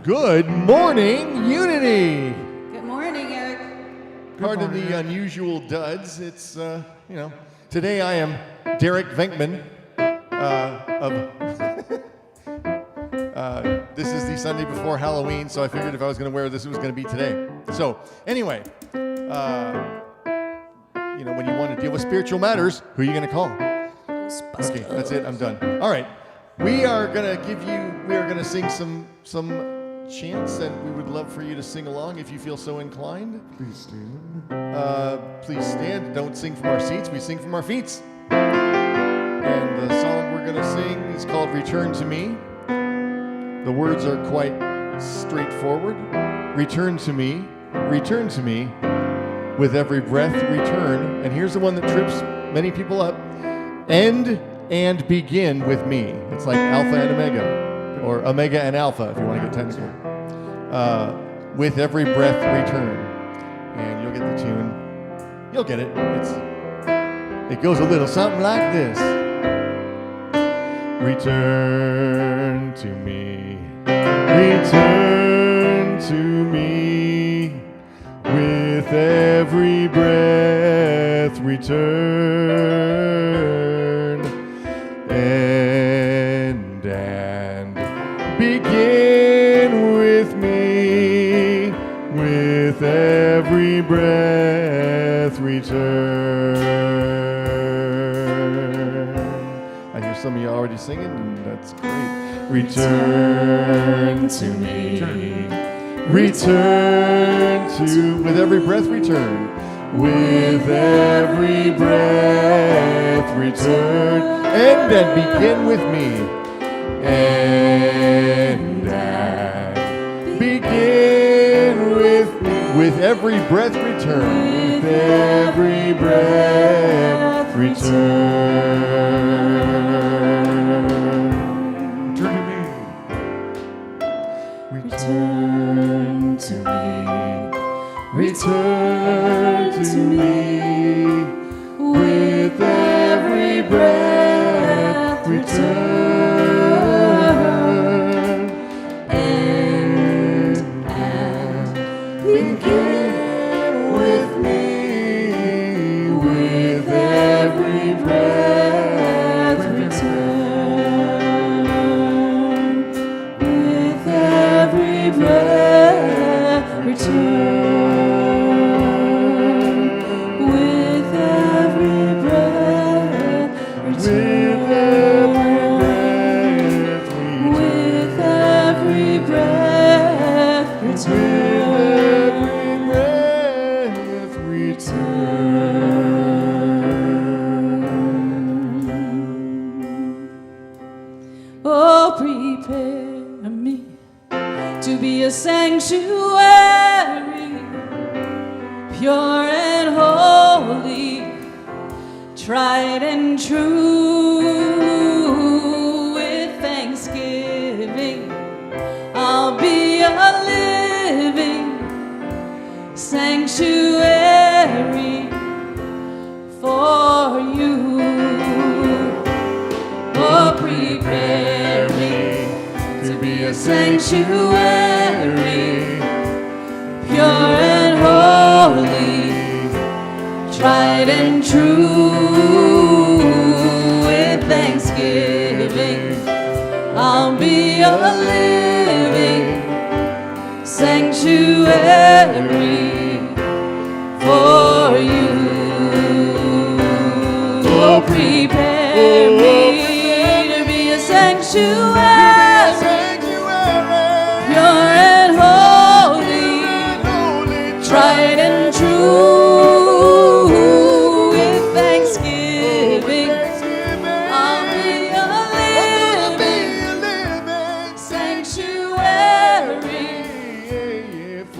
Good morning, Unity. Good morning, Eric. Pardon the unusual duds. It's, today I am Derek Venkman this is the Sunday before Halloween, so I figured if I was going to wear this, it was going to be today. So, anyway, when you want to deal with spiritual matters, who are you going to call? Okay, that's it. I'm done. All right. We are going to sing some chants, and we would love for you to sing along if you feel so inclined. Please stand. Please stand. Don't sing from our seats. We sing from our feet. And the song we're going to sing is called Return to Me. The words are quite straightforward. Return to me, with every breath return. And here's the one that trips many people up. End and begin with me. It's like Alpha and Omega, or Omega and Alpha, if you want to get technical. With every breath return. And you'll get the tune. You'll get it. It goes a little something like this. Return to me, return to me, with every breath return, and begin with me, with every breath return. Some of you are already singing, and that's great. Return to me. Return to, with every breath return. With every breath return. And then begin with me. And begin with me. With every breath return. With every breath return. Return to me, return to me, with every breath return, and begin with me, with every breath return, with every breath return, with every breath return, with every breath return, Oh, prepare me to be a sanctuary, pure and holy, tried and true. With thanksgiving, I'll be a living sanctuary for you. Oh, prepare me to be a sanctuary, pure and holy, tried and true. With thanksgiving, I'll be a living sanctuary for you. Oh, prepare me to be a sanctuary, pure and holy, tried and true. With thanksgiving, I'll be a living sanctuary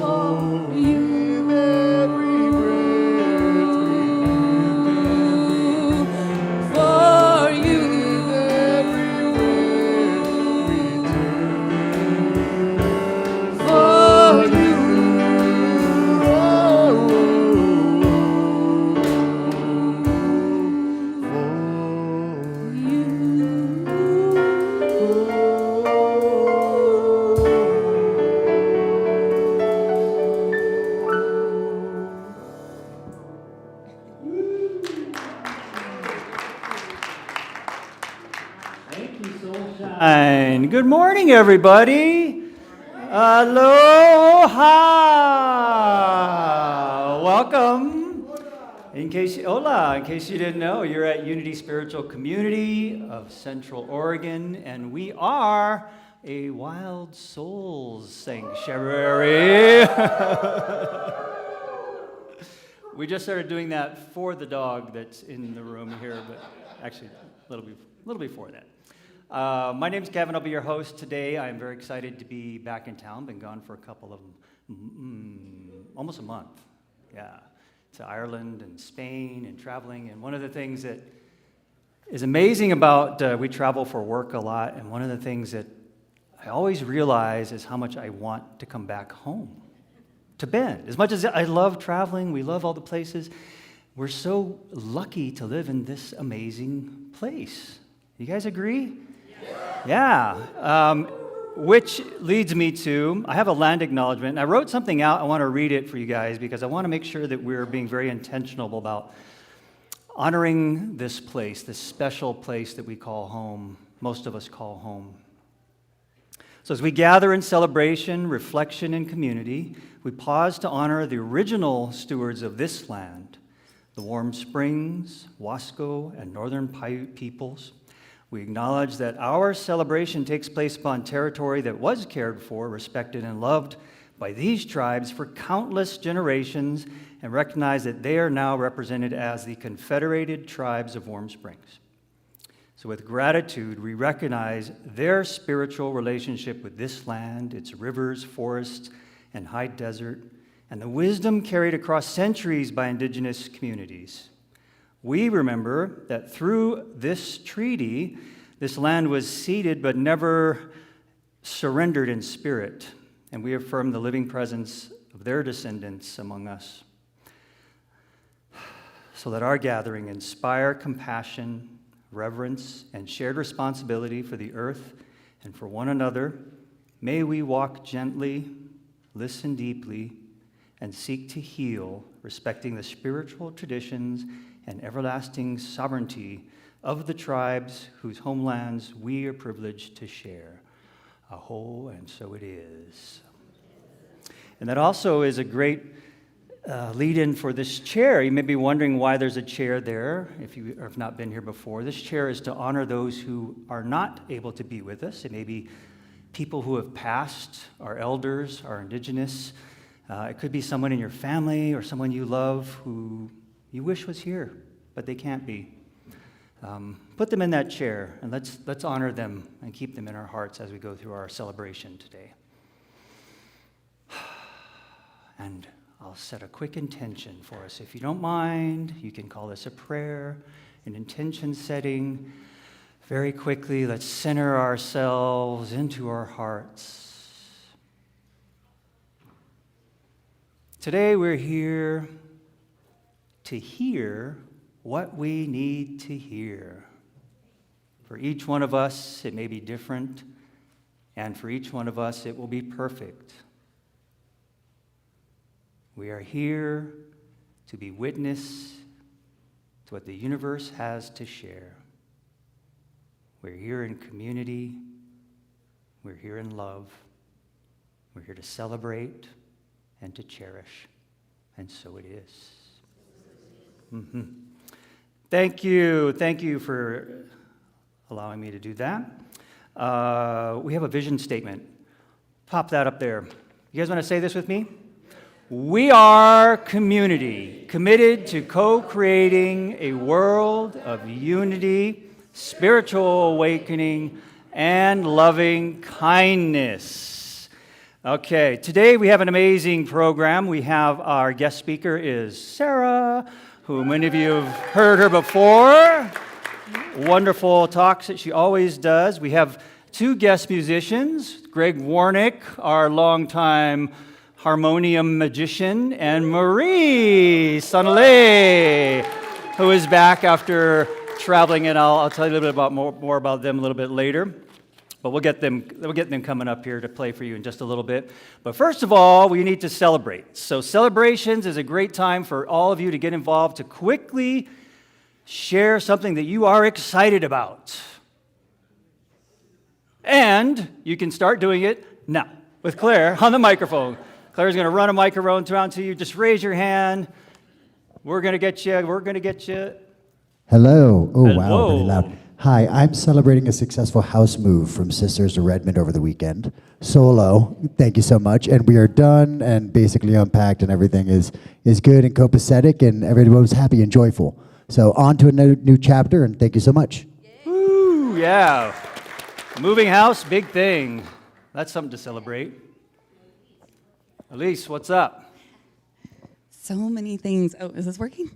for you. For you. And good morning, everybody. Aloha. Welcome. Hola. In case you didn't know, you're at Unity Spiritual Community of Central Oregon, and we are a Wild Souls sanctuary. We just started doing that for the dog that's in the room here, but actually a little before that. My name's Kevin. I'll be your host today. I'm very excited to be back in town. Been gone for a couple of, almost a month. Yeah, to Ireland and Spain and traveling. And one of the things that is amazing about, we travel for work a lot, and one of the things that I always realize is how much I want to come back home to Bend. As much as I love traveling, we love all the places, we're so lucky to live in this amazing place. You guys agree? Yeah. Which leads me to, I have a land acknowledgement, and I wrote something out. I want to read it for you guys because I want to make sure that we're being very intentional about honoring this place, this special place that we call home, most of us call home. So as we gather in celebration, reflection, and community, we pause to honor the original stewards of this land, the Warm Springs, Wasco, and Northern Paiute peoples. We acknowledge that our celebration takes place upon territory that was cared for, respected, and loved by these tribes for countless generations, and recognize that they are now represented as the Confederated Tribes of Warm Springs. So with gratitude, we recognize their spiritual relationship with this land, its rivers, forests, and high desert, and the wisdom carried across centuries by indigenous communities. We remember that through this treaty, this land was ceded but never surrendered in spirit, and we affirm the living presence of their descendants among us, so that our gathering inspire compassion, reverence, and shared responsibility for the earth and for one another. May we walk gently, listen deeply, and seek to heal, respecting the spiritual traditions and everlasting sovereignty of the tribes whose homelands we are privileged to share. Aho, and so it is. And that also is a great lead-in for this chair. You may be wondering why there's a chair there if you have not been here before. This chair is to honor those who are not able to be with us. It may be people who have passed, our elders, our indigenous. It could be someone in your family or someone you love who you wish was here, but they can't be. Put them in that chair, and let's honor them and keep them in our hearts as we go through our celebration today. And I'll set a quick intention for us. If you don't mind, you can call this a prayer, an intention setting. Very quickly, let's center ourselves into our hearts. Today we're here to hear what we need to hear. For each one of us, it may be different, and for each one of us, it will be perfect. We are here to be witness to what the universe has to share. We're here in community. We're here in love. We're here to celebrate and to cherish. And so it is. Mm-hmm. Thank you for allowing me to do that. We have a vision statement. Pop that up there. You guys want to say this with me? We are community, committed to co-creating a world of unity, spiritual awakening, and loving kindness. Okay, today we have an amazing program. We have our guest speaker is Sarah, who many of you have heard her before. Wonderful talks that she always does. We have two guest musicians, Greg Warnick, our longtime harmonium magician, and Marie Sonale, who is back after traveling, and I'll tell you a little bit about more about them a little bit later. But we'll get them coming up here to play for you in just a little bit. But first of all, we need to celebrate. So celebrations is a great time for all of you to get involved, to quickly share something that you are excited about. And you can start doing it now with Claire on the microphone. Claire's going to run a microphone around to you. Just raise your hand. We're going to get you. We're going to get you. Hello. Oh, Hello. wow, really loud. Hi, I'm celebrating a successful house move from Sisters to Redmond over the weekend. Solo, thank you so much. And we are done and basically unpacked, and everything is good and copacetic, and everyone was happy and joyful. So on to a new chapter, and thank you so much. Woo, yeah. Moving house, big thing. That's something to celebrate. Elise, what's up? So many things. Oh, is this working?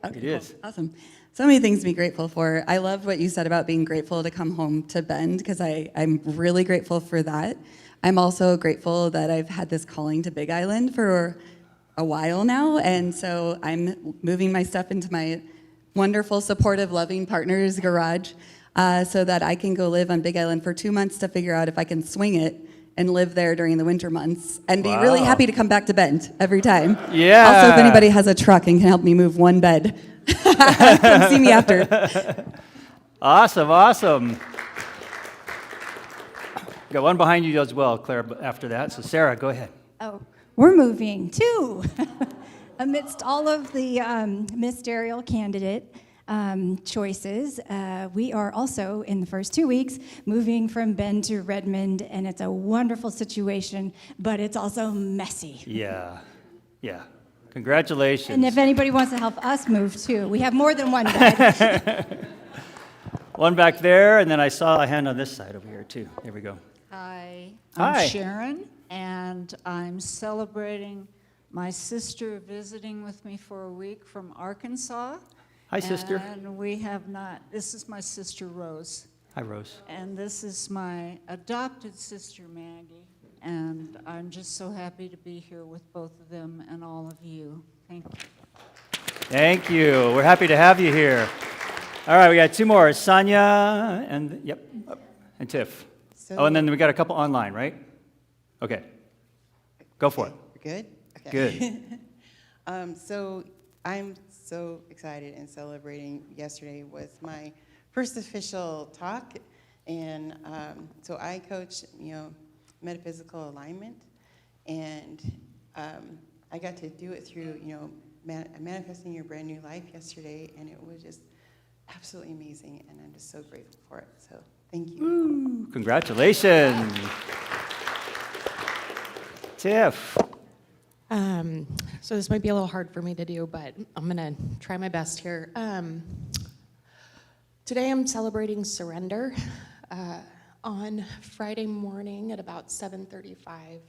Okay, It is. Cool. Awesome. So many things to be grateful for. I loved what you said about being grateful to come home to Bend, because I'm really grateful for that. I'm also grateful that I've had this calling to Big Island for a while now, and so I'm moving my stuff into my wonderful, supportive, loving partner's garage so that I can go live on Big Island for 2 months to figure out if I can swing it and live there during the winter months and be really Wow. happy to come back to Bend every time. Yeah. Also, if anybody has a truck and can help me move one bed, come see me after. Awesome. Got one behind you as well, Claire, after that. So Sarah, go ahead. Oh, we're moving too. Amidst all of the ministerial candidate choices, we are also in the first 2 weeks moving from Bend to Redmond, and it's a wonderful situation, but it's also messy. Yeah. Congratulations. And if anybody wants to help us move too, we have more than one bed. One back there, and then I saw a hand on this side over here too. There we go. Hi, Hi. I'm Sharon, and I'm celebrating my sister visiting with me for a week from Arkansas. Hi, sister. And we have not, this is my sister Rose, Hi, Rose. and this is my adopted sister Maggie, and I'm just so happy to be here with both of them and all of you. Thank you. Thank you. We're happy to have you here. All right, we got two more, Sonia and Tiff. So, And then we got a couple online, right? Okay. Go for it. Good? Okay. Good. So I'm so excited and celebrating. Yesterday was my first official talk, and so I coach, metaphysical alignment, and I got to do it through, manifesting your brand new life yesterday, and it was just absolutely amazing, and I'm just so grateful for it. So thank you. Woo. Congratulations. Tiff. So this might be a little hard for me to do, but I'm gonna try my best here. Today I'm celebrating surrender. On Friday morning at about 7:35,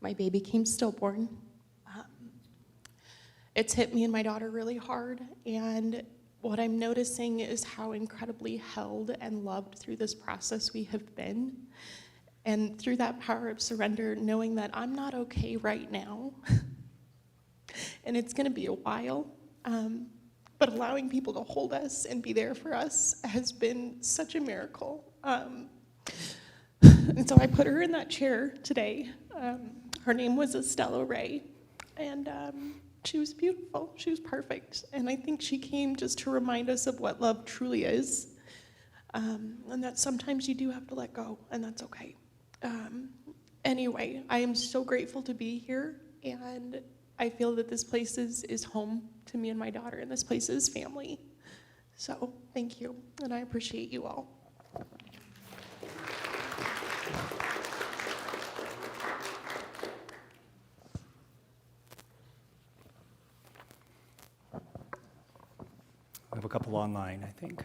my baby came stillborn. It's hit me and my daughter really hard, and what I'm noticing is how incredibly held and loved through this process we have been. And through that power of surrender, knowing that I'm not okay right now, and it's gonna be a while, but allowing people to hold us and be there for us has been such a miracle. And so I put her in that chair today. Her name was Estella Ray, and she was beautiful, she was perfect, and I think she came just to remind us of what love truly is, and that sometimes you do have to let go, and that's okay. Anyway, I am so grateful to be here, and I feel that this place is home to me and my daughter, and this place is family. So thank you, and I appreciate you all. We have a couple online, I think.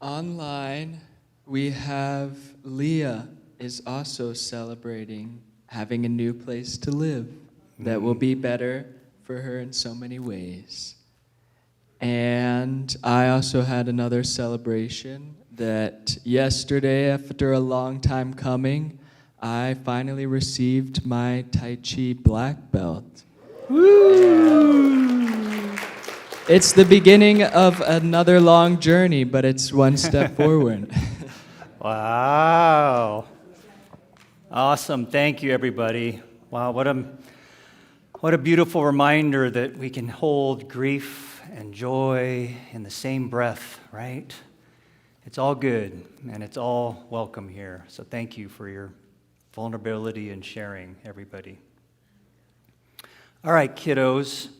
Online, we have Leah is also celebrating having a new place to live that will be better for her in so many ways. And I also had another celebration that yesterday, after a long time coming, I finally received my Tai Chi black belt. It's the beginning of another long journey, but it's one step forward. Wow. Awesome. Thank you, everybody. Wow, what What a beautiful reminder that we can hold grief and joy in the same breath, right? It's all good, and it's all welcome here. So thank you for your vulnerability and sharing, everybody. All right, kiddos.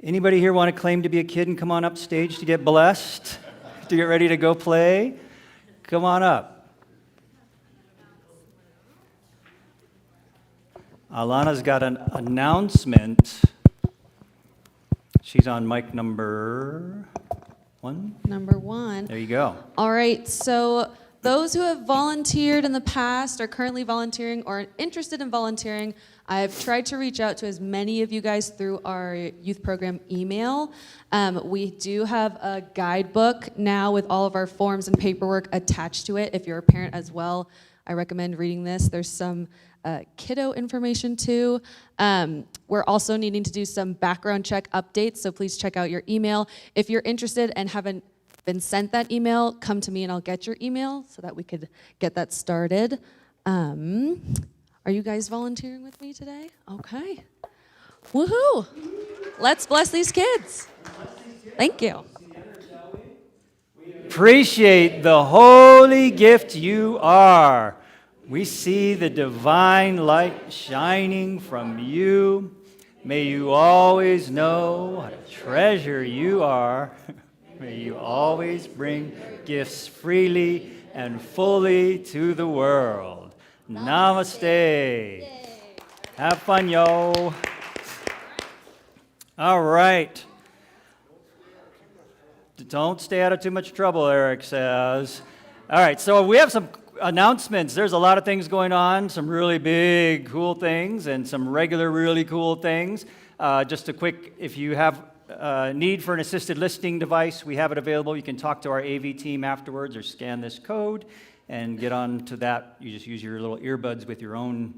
Anybody here want to claim to be a kid and come on up stage to get blessed? To get ready to go play? Come on up. Alana's got an announcement. She's on mic number 1. Number 1. There you go. All right, so those who have volunteered in the past, are currently volunteering, or are interested in volunteering, I've tried to reach out to as many of you guys through our youth program email. We do have a guidebook now with all of our forms and paperwork attached to it. If you're a parent as well, I recommend reading this. There's some kiddo information too. We're also needing to do some background check updates, so please check out your email. If you're interested and haven't been sent that email, come to me and I'll get your email so that we could get that started. Are you guys volunteering with me today? Okay. Woohoo! Let's bless these kids. Thank you. Appreciate the holy gift you are. We see the divine light shining from you. May you always know what a treasure you are. May you always bring gifts freely and fully to the world. Namaste. Have fun, yo. All right. Don't stay out of too much trouble, Eric says. All right, so we have some announcements. There's a lot of things going on, some really big, cool things, and some regular, really cool things. Just a quick, if you have need for an assisted listening device, we have it available. You can talk to our AV team afterwards or scan this code and get on to that. You just use your little earbuds with your own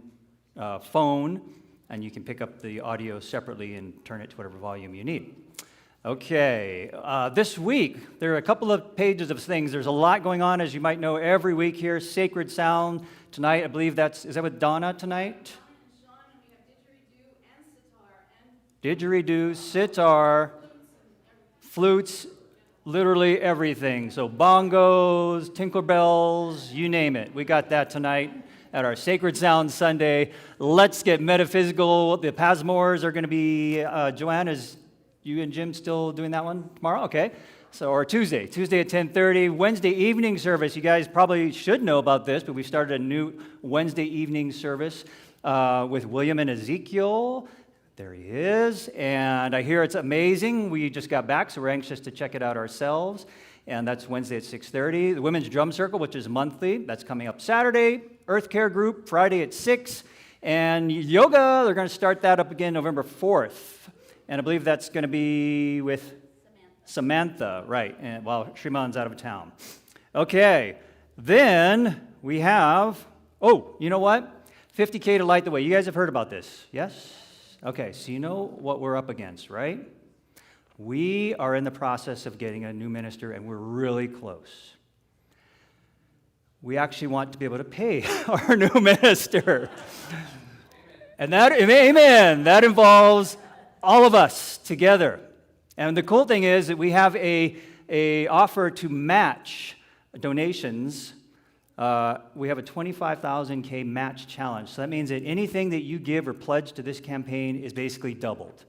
phone, and you can pick up the audio separately and turn it to whatever volume you need. Okay, this week, there are a couple of pages of things. There's a lot going on, as you might know, every week here. Sacred Sound tonight, I believe is that with Donna tonight? Didgeridoo, sitar, flutes, literally everything. So bongos, Tinkerbells, you name it. We got that tonight at our Sacred Sound Sunday. Let's get metaphysical. The Pasmores are going to be, Joanne, is you and Jim still doing that one tomorrow? Okay. So, or Tuesday at 10:30. Wednesday evening service. You guys probably should know about this, but we started a new Wednesday evening service with William and Ezekiel. There he is. And I hear it's amazing. We just got back, so we're anxious to check it out ourselves. And that's Wednesday at 6:30. The Women's Drum Circle, which is monthly, that's coming up Saturday. Earth Care Group, Friday at 6. And yoga, they're going to start that up again November 4th. And I believe that's going to be with Samantha, right, and while Shriman's out of town. Okay, then we have, you know what? 50K to light the way. You guys have heard about this, yes? Okay, so you know what we're up against, right? We are in the process of getting a new minister, and we're really close. We actually want to be able to pay our new minister. And that, amen, that involves all of us together. And the cool thing is that we have a offer to match donations. We have a 25,000K match challenge. So that means that anything that you give or pledge to this campaign is basically doubled.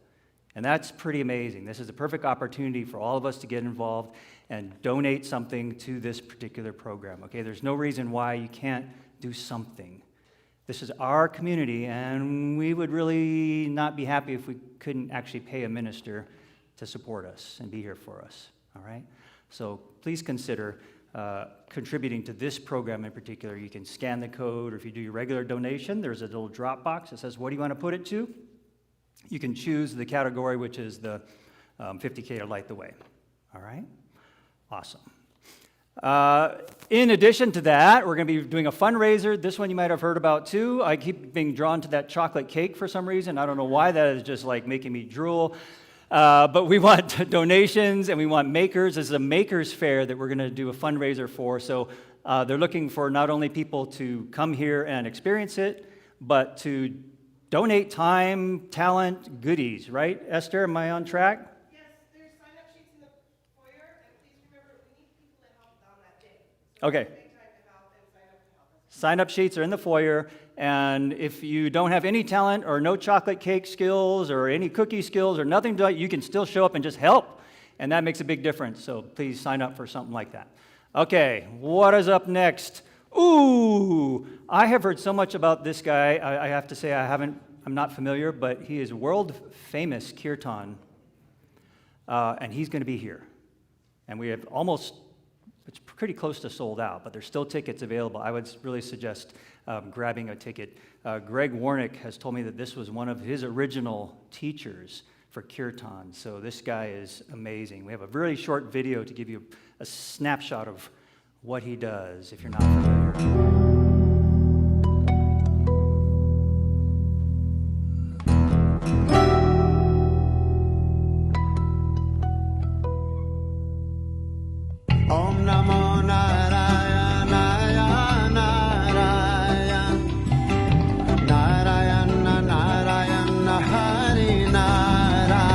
And that's pretty amazing. This is a perfect opportunity for all of us to get involved and donate something to this particular program. Okay, there's no reason why you can't do something. This is our community, and we would really not be happy if we couldn't actually pay a minister to support us and be here for us, all right? So please consider contributing to this program in particular. You can scan the code, or if you do your regular donation, there's a little drop box that says, what do you want to put it to? You can choose the category, which is the 50K to light the way, all right? Awesome. In addition to that, we're going to be doing a fundraiser. This one you might have heard about too. I keep being drawn to that chocolate cake for some reason. I don't know why. That is just like making me drool. But we want donations and we want makers. This is a makers fair that we're going to do a fundraiser for. So they're looking for not only people to come here and experience it, but to donate time, talent, goodies, right? Esther, am I on track? Yes, there's sign-up sheets in the foyer, and please remember, we need people to help on that day. So Okay. make time to help and sign up to help us. Sign-up sheets are in the foyer, and if you don't have any talent or no chocolate cake skills or any cookie skills or nothing to it, you can still show up and just help, and that makes a big difference. So please sign up for something like that. Okay, what is up next? Ooh, I have heard so much about this guy. I have to say I'm not familiar, but he is world famous kirtan, and he's going to be here. And we have it's pretty close to sold out, but there's still tickets available. I would really suggest grabbing a ticket. Greg Warnick has told me that this was one of his original teachers for kirtan, so this guy is amazing. We have a really short video to give you a snapshot of what he does if you're not familiar. Om Namo Narayana Narayan Narayana Narayana Hari Narayan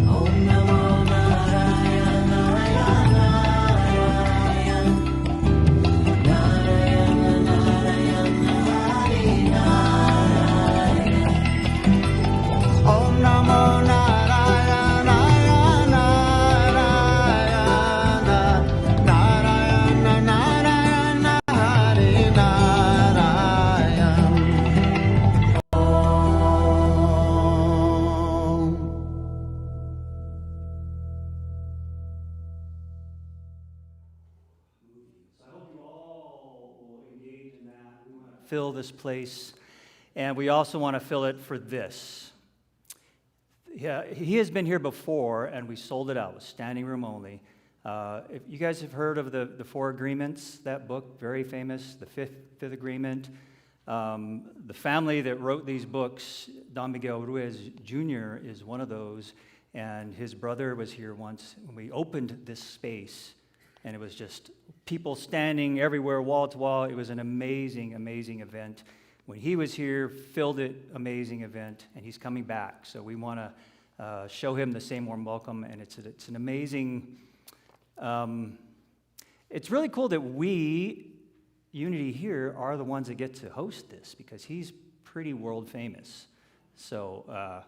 Om Namo Narayana Narayan Narayana Narayana Hari Narayan Om Namo Narayana Fill this place, and we also want to fill it for this. Yeah, he has been here before, and we sold it out. It was standing room only. If you guys have heard of the Four Agreements, that book, very famous, the Fifth Agreement. The family that wrote these books, Don Miguel Ruiz Jr. is one of those, and his brother was here once when we opened this space. And it was just people standing everywhere, wall to wall. It was an amazing, amazing event. When he was here, filled it, amazing event, and he's coming back. So we want to show him the same warm welcome, and it's an amazing. It's really cool that we, Unity here, are the ones that get to host this because he's pretty world famous. So.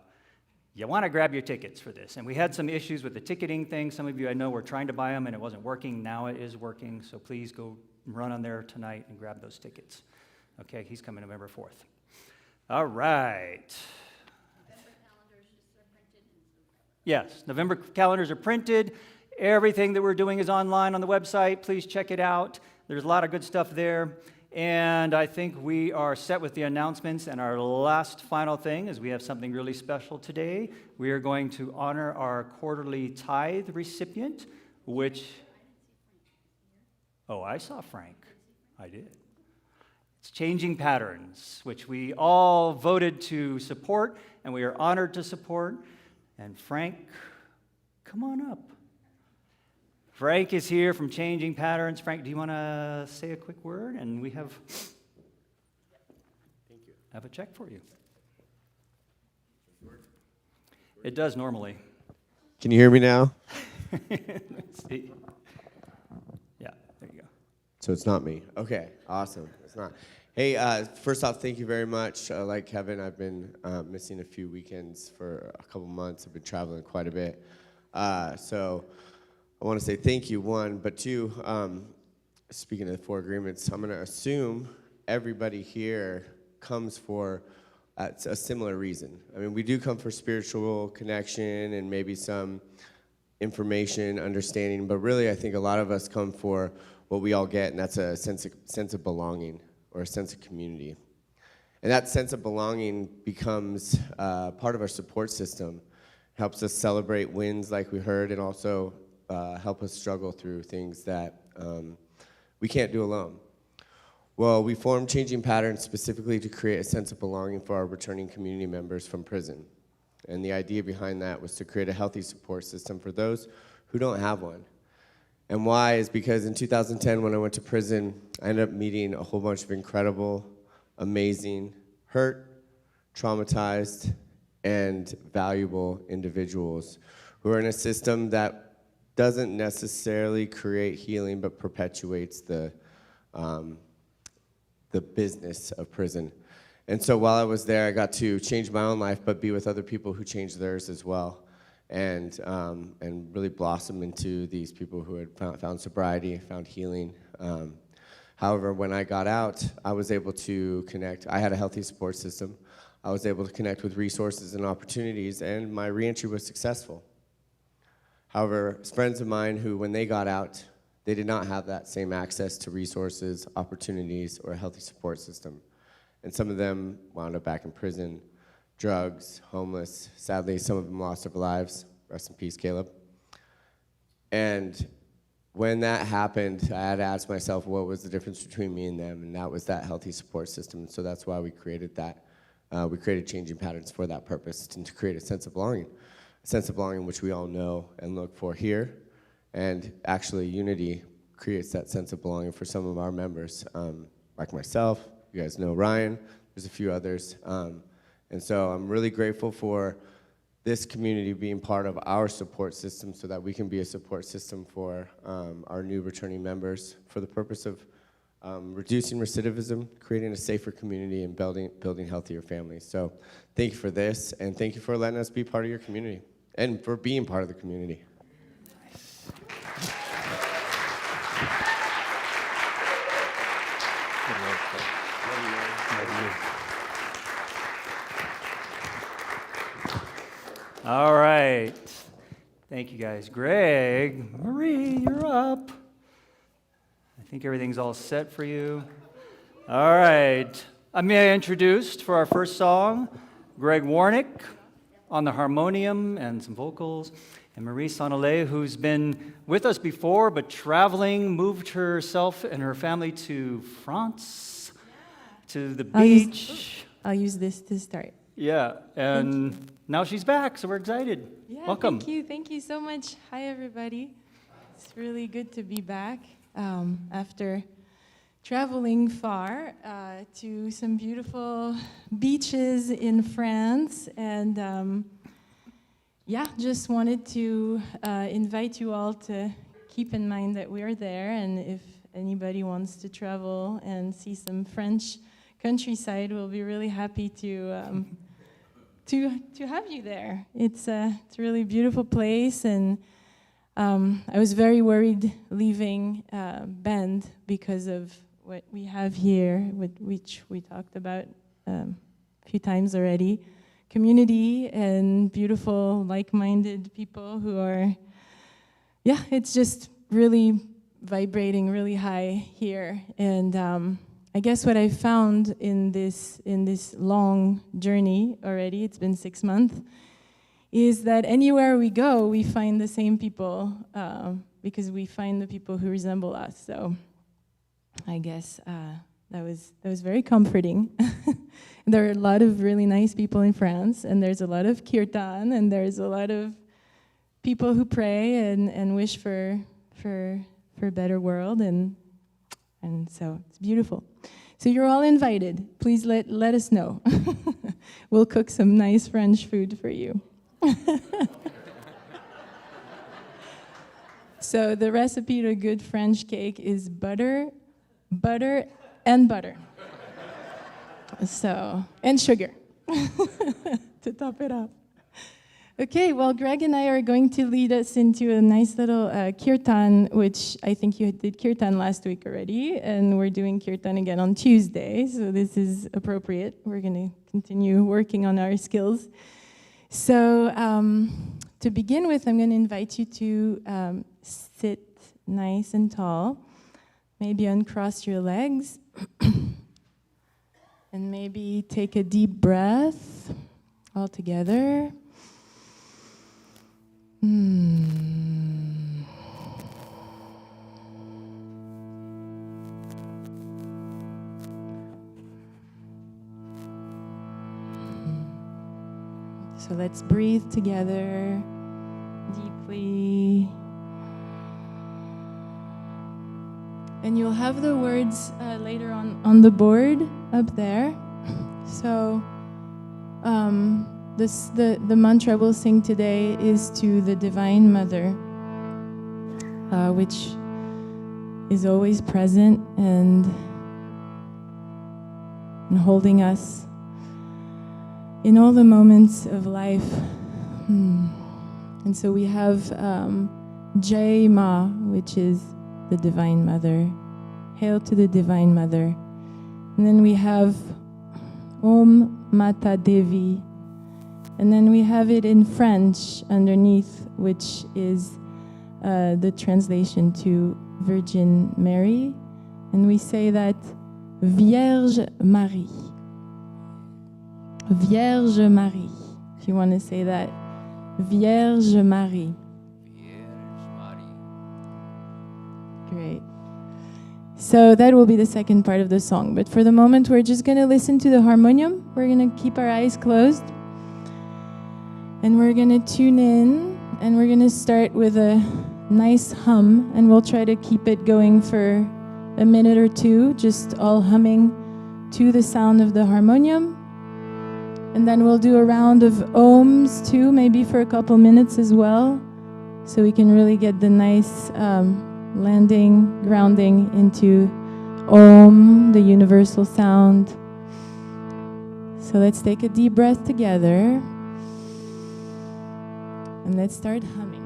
You want to grab your tickets for this. And we had some issues with the ticketing thing. Some of you I know were trying to buy them and it wasn't working. Now it is working. So please go run on there tonight and grab those tickets. Okay, he's coming November 4th. All right. Yes, November calendars are printed. Everything that we're doing is online on the website. Please check it out. There's a lot of good stuff there. And I think we are set with the announcements. And our last final thing is we have something really special today. We are going to honor our quarterly tithe recipient, which... Oh, I saw Frank. I did. It's Changing Patterns, which we all voted to support, and we are honored to support. And Frank, come on up. Frank is here from Changing Patterns. Frank, do you want to say a quick word? And we have a check for you. It does normally. Can you hear me now? Let's see. Yeah, there you go. So it's not me. Okay, awesome. It's not. Hey, first off, thank you very much. Like Kevin, I've been missing a few weekends for a couple months. I've been traveling quite a bit. So I want to say thank you, one, but two, speaking of the Four Agreements, I'm going to assume everybody here comes for a similar reason. I mean, we do come for spiritual connection and maybe some information, understanding, but really I think a lot of us come for what we all get, and that's a sense of belonging or a sense of community. And that sense of belonging becomes part of our support system, helps us celebrate wins like we heard, and also help us struggle through things that we can't do alone. Well, we formed Changing Patterns specifically to create a sense of belonging for our returning community members from prison. And the idea behind that was to create a healthy support system for those who don't have one. And why is because in 2010, when I went to prison, I ended up meeting a whole bunch of incredible, amazing, hurt, traumatized, and valuable individuals who are in a system that doesn't necessarily create healing but perpetuates the business of prison. And so while I was there, I got to change my own life, but be with other people who changed theirs as well, and really blossom into these people who had found sobriety, found healing. However, when I got out, I was able to connect. I had a healthy support system. I was able to connect with resources and opportunities, and my reentry was successful. However, friends of mine who, when they got out, they did not have that same access to resources, opportunities, or a healthy support system. And some of them wound up back in prison, drugs, homeless. Sadly, some of them lost their lives. Rest in peace, Caleb. And when that happened, I had to ask myself what was the difference between me and them, and that was that healthy support system. And so that's why we created that. We created Changing Patterns for that purpose, and to create a sense of belonging which we all know and look for here. And actually, Unity creates that sense of belonging for some of our members, like myself. You guys know Ryan. There's a few others. And so I'm really grateful for this community being part of our support system so that we can be a support system for our new returning members for the purpose of reducing recidivism, creating a safer community, and building healthier families. So thank you for this, and thank you for letting us be part of your community and for being part of the community. All right. Thank you, guys. Greg, Marie, you're up. I think everything's all set for you. All right. May I introduce, for our first song, Greg Warnick on the harmonium and some vocals, and Marie Sonole, who's been with us before, but traveling, moved herself and her family to France, to the beach. I'll use this to start. Yeah, and now she's back, so we're excited. Yeah, Welcome. Thank you so much. Hi, everybody. It's really good to be back after traveling far to some beautiful beaches in France. And just wanted to invite you all to keep in mind that we're there. And if anybody wants to travel and see some French countryside, we'll be really happy to have you there. It's a really beautiful place, and I was very worried leaving Bend because of what we have here, which we talked about a few times already. Community and beautiful, like-minded people who are, it's just really vibrating really high here. And I guess what I found in this long journey already, it's been 6 months, is that anywhere we go, we find the same people because we find the people who resemble us. So I guess that was very comforting. There are a lot of really nice people in France, and there's a lot of kirtan, and there's a lot of people who pray and wish for a better world, and so it's beautiful. So you're all invited. Please let us know. We'll cook some nice French food for you. So the recipe to a good French cake is butter, and butter. So, and sugar to top it off. Okay, well, Greg and I are going to lead us into a nice little kirtan, which I think you did kirtan last week already, and we're doing kirtan again on Tuesday, so this is appropriate. We're going to continue working on our skills. So to begin with, I'm going to invite you to sit nice and tall, maybe uncross your legs, and maybe take a deep breath all together. So let's breathe together deeply. And you'll have the words later on the board up there. So the mantra we'll sing today is to the Divine Mother, which is always present and holding us in all the moments of life. And so we have Jai Ma, which is the Divine Mother. Hail to the Divine Mother. And then we have Om Mata Devi. And then we have it in French underneath, which is the translation to Virgin Mary. And we say that Vierge Marie. Vierge Marie. If you want to say that. Vierge Marie. Great. So that will be the second part of the song. But for the moment, we're just going to listen to the harmonium. We're going to keep our eyes closed. And we're going to tune in. And we're going to start with a nice hum. And we'll try to keep it going for a minute or two, just all humming to the sound of the harmonium. And then we'll do a round of ohms too, maybe for a couple minutes as well, so we can really get the nice landing, grounding into Om, the universal sound. So let's take a deep breath together, and let's start humming.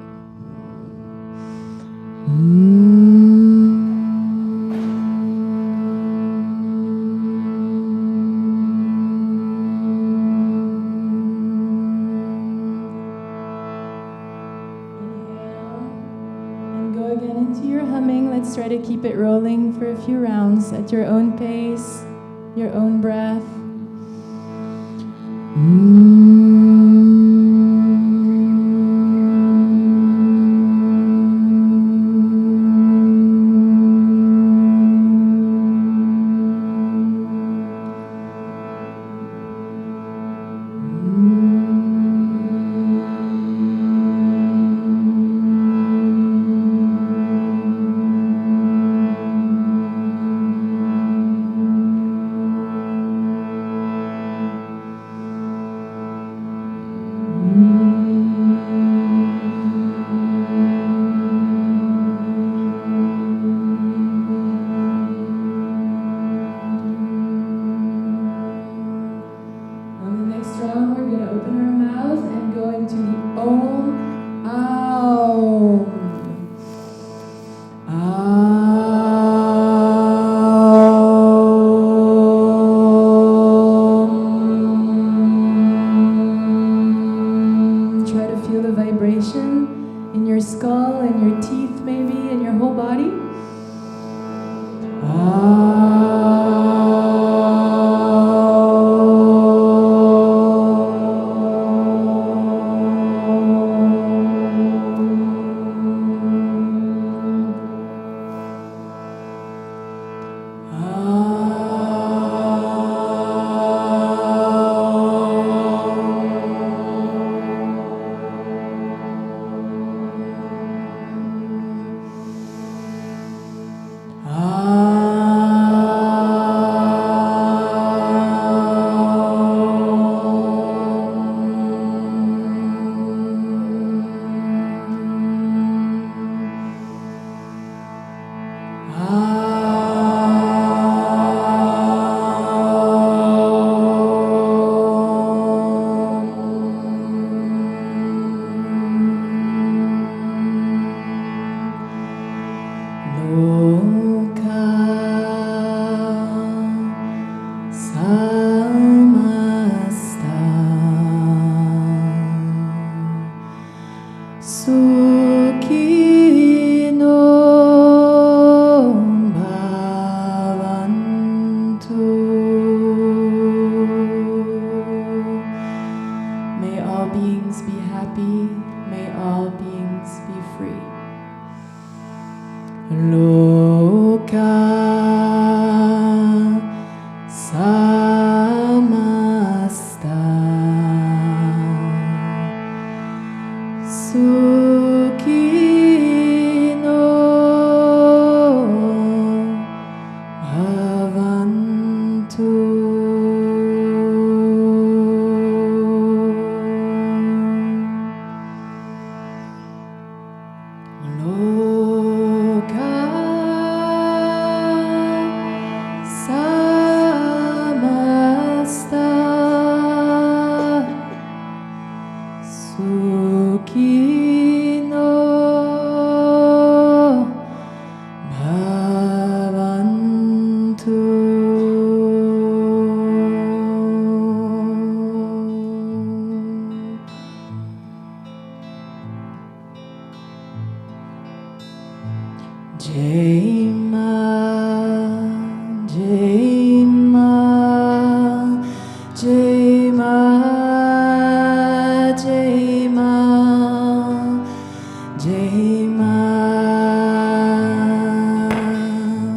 Let's try to keep it rolling for a few rounds at your own pace, your own breath.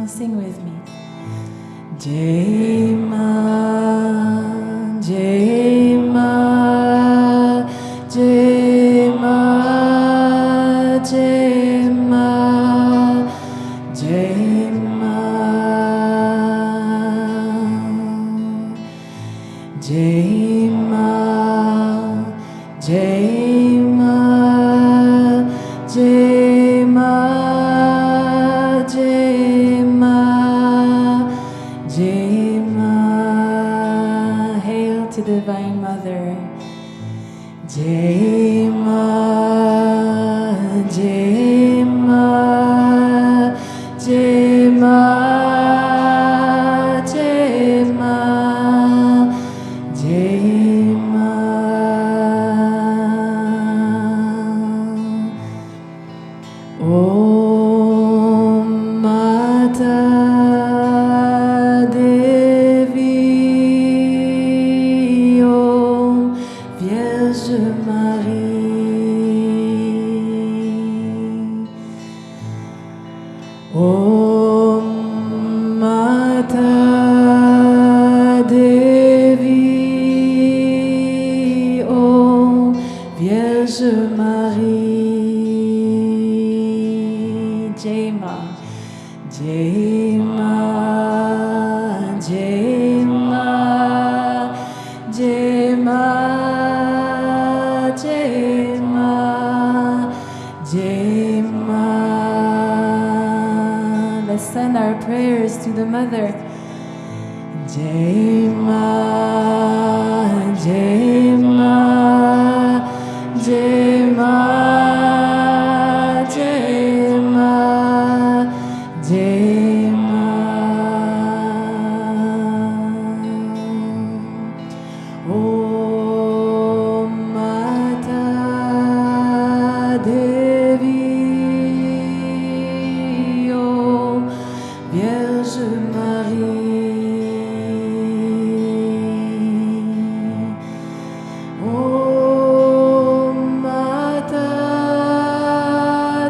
Sing with me. Jema, Jema, Jema, Jema, Jema, Jema, Jema, Jema, Jema, Jema. Hail to Divine Mother. Jema, Jema, Jema, Jema, Jema. Om Mata Devi, Om Vierge Marie. Om Mata Devi, Om Vierge Marie. Jema, Jema, Jema, Jema, Jema, Jema. Let's send our prayers to the Mother. Jema, Jema, Jema, Jema, Jema. Om Mata Devi, Om Vierge Marie. Om Mata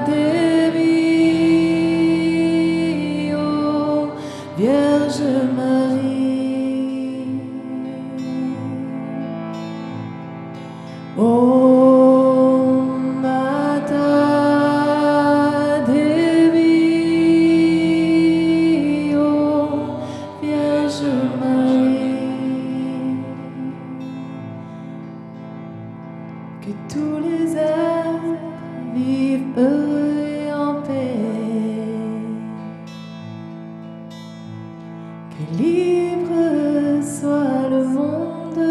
Devi, Om Vierge Marie. Om Mata Devi, Om Vierge Marie. Que tous les êtres vivent heureux et en paix. Que libre soit le monde.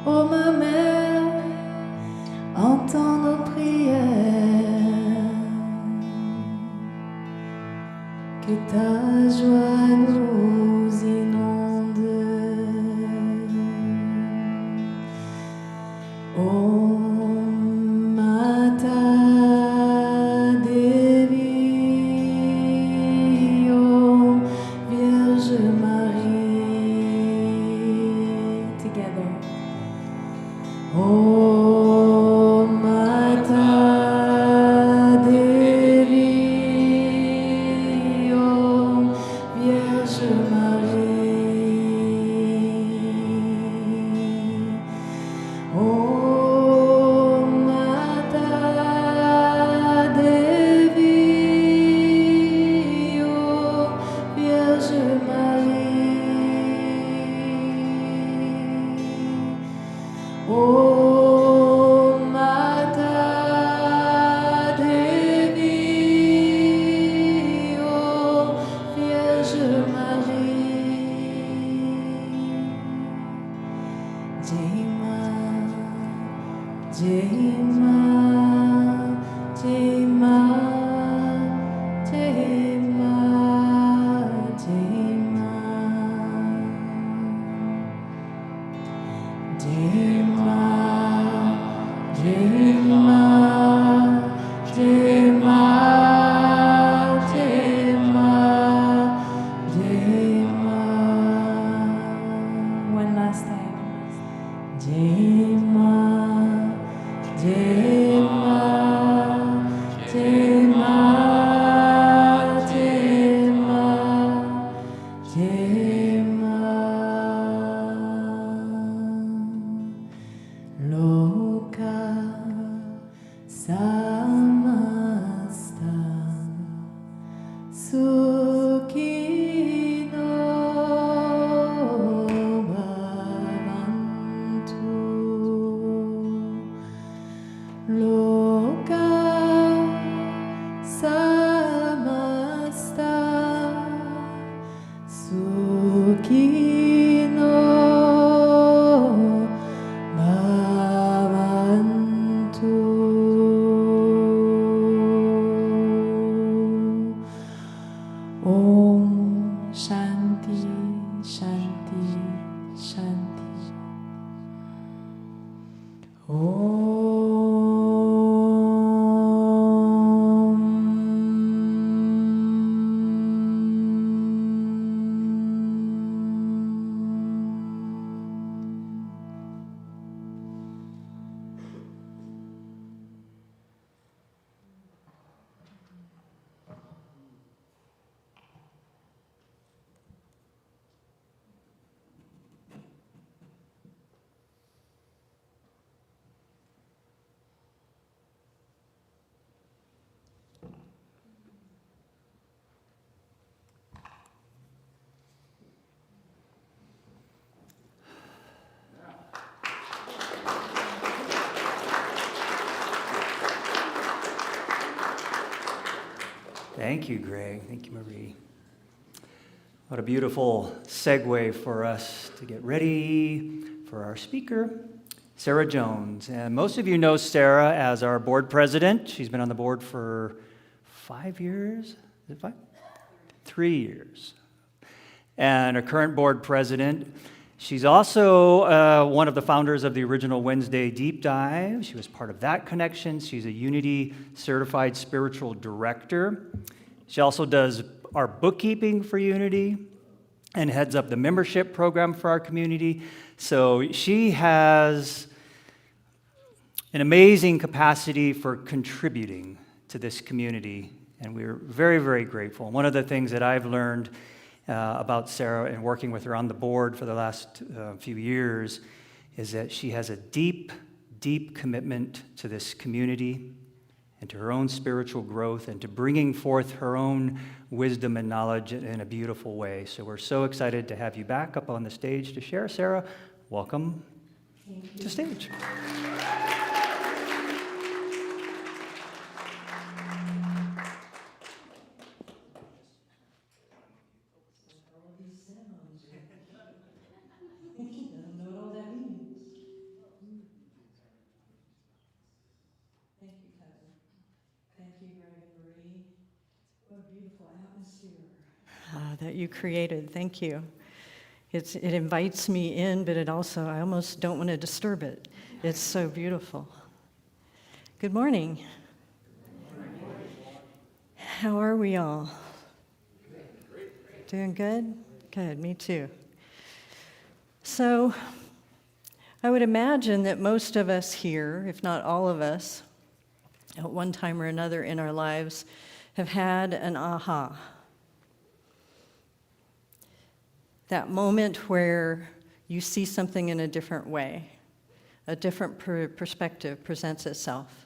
Oh ma mère, entends nos prières. Que ta joie nous inonde. Om Mata Devi, Om Vierge Marie. Together. Om Mata Devi, Om Vierge Marie. Om Mata Devi, Om Vierge Marie. Om Mata Devi, Om Vierge Marie. Jema, Jema, Jema, Jema, Jema. Thank you, Greg. Thank you, Marie. What a beautiful segue for us to get ready for our speaker, Sarah Jones. And most of you know Sarah as our board president. She's been on the board for 5 years. Is it 5? 3 years. And our current board president. She's also one of the founders of the original Wednesday Deep Dive. She was part of that connection. She's a Unity certified spiritual director. She also does our bookkeeping for Unity and heads up the membership program for our community. So she has an amazing capacity for contributing to this community, and we're very, very grateful. One of the things that I've learned about Sarah and working with her on the board for the last few years is that she has a deep, deep commitment to this community and to her own spiritual growth and to bringing forth her own wisdom and knowledge in a beautiful way. So we're so excited to have you back up on the stage to share. Sarah, welcome to stage. That you created. Thank you. It invites me in, but I almost don't want to disturb it. It's so beautiful. Good morning. How are we all? Doing good? Good, me too. So, I would imagine that most of us here, if not all of us, at one time or another in our lives, have had an aha. That moment where you see something in a different way, a different perspective presents itself.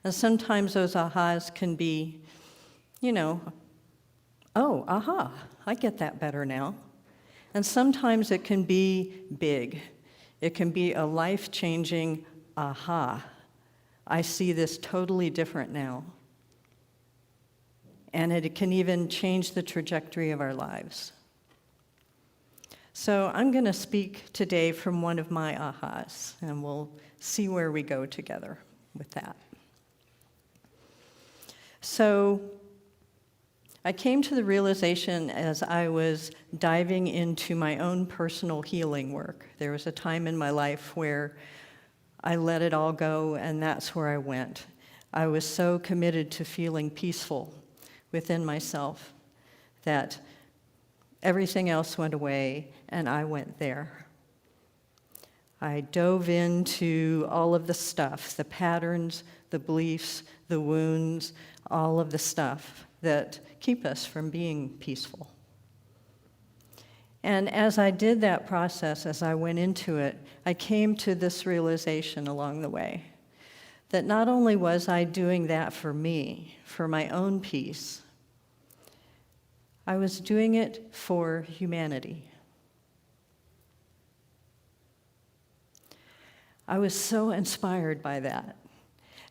And sometimes those ahas can be, oh, aha, I get that better now. And sometimes it can be big. It can be a life-changing aha. I see this totally different now. And it can even change the trajectory of our lives. So I'm going to speak today from one of my ahas, and we'll see where we go together with that. So I came to the realization as I was diving into my own personal healing work. There was a time in my life where I let it all go, and that's where I went. I was so committed to feeling peaceful within myself that everything else went away, and I went there. I dove into all of the stuff, the patterns, the beliefs, the wounds, all of the stuff that keep us from being peaceful. And as I did that process, as I went into it, I came to this realization along the way that not only was I doing that for me, for my own peace, I was doing it for humanity. I was so inspired by that.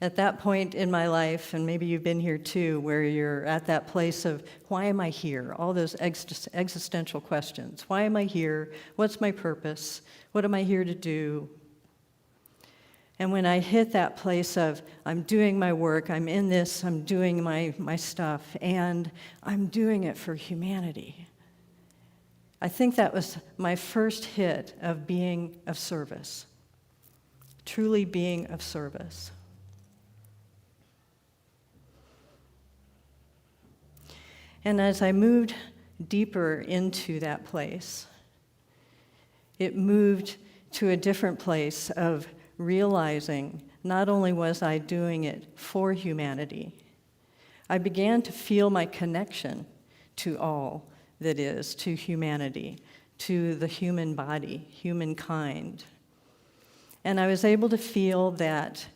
At that point in my life, and maybe you've been here too, where you're at that place of, why am I here? All those existential questions. Why am I here? What's my purpose? What am I here to do? And when I hit that place of, I'm doing my work, I'm in this, I'm doing my stuff, and I'm doing it for humanity. I think that was my first hit of being of service, truly being of service. And as I moved deeper into that place, it moved to a different place of realizing not only was I doing it for humanity, I began to feel my connection to all that is, to humanity, to the human body, humankind. And I was able to feel that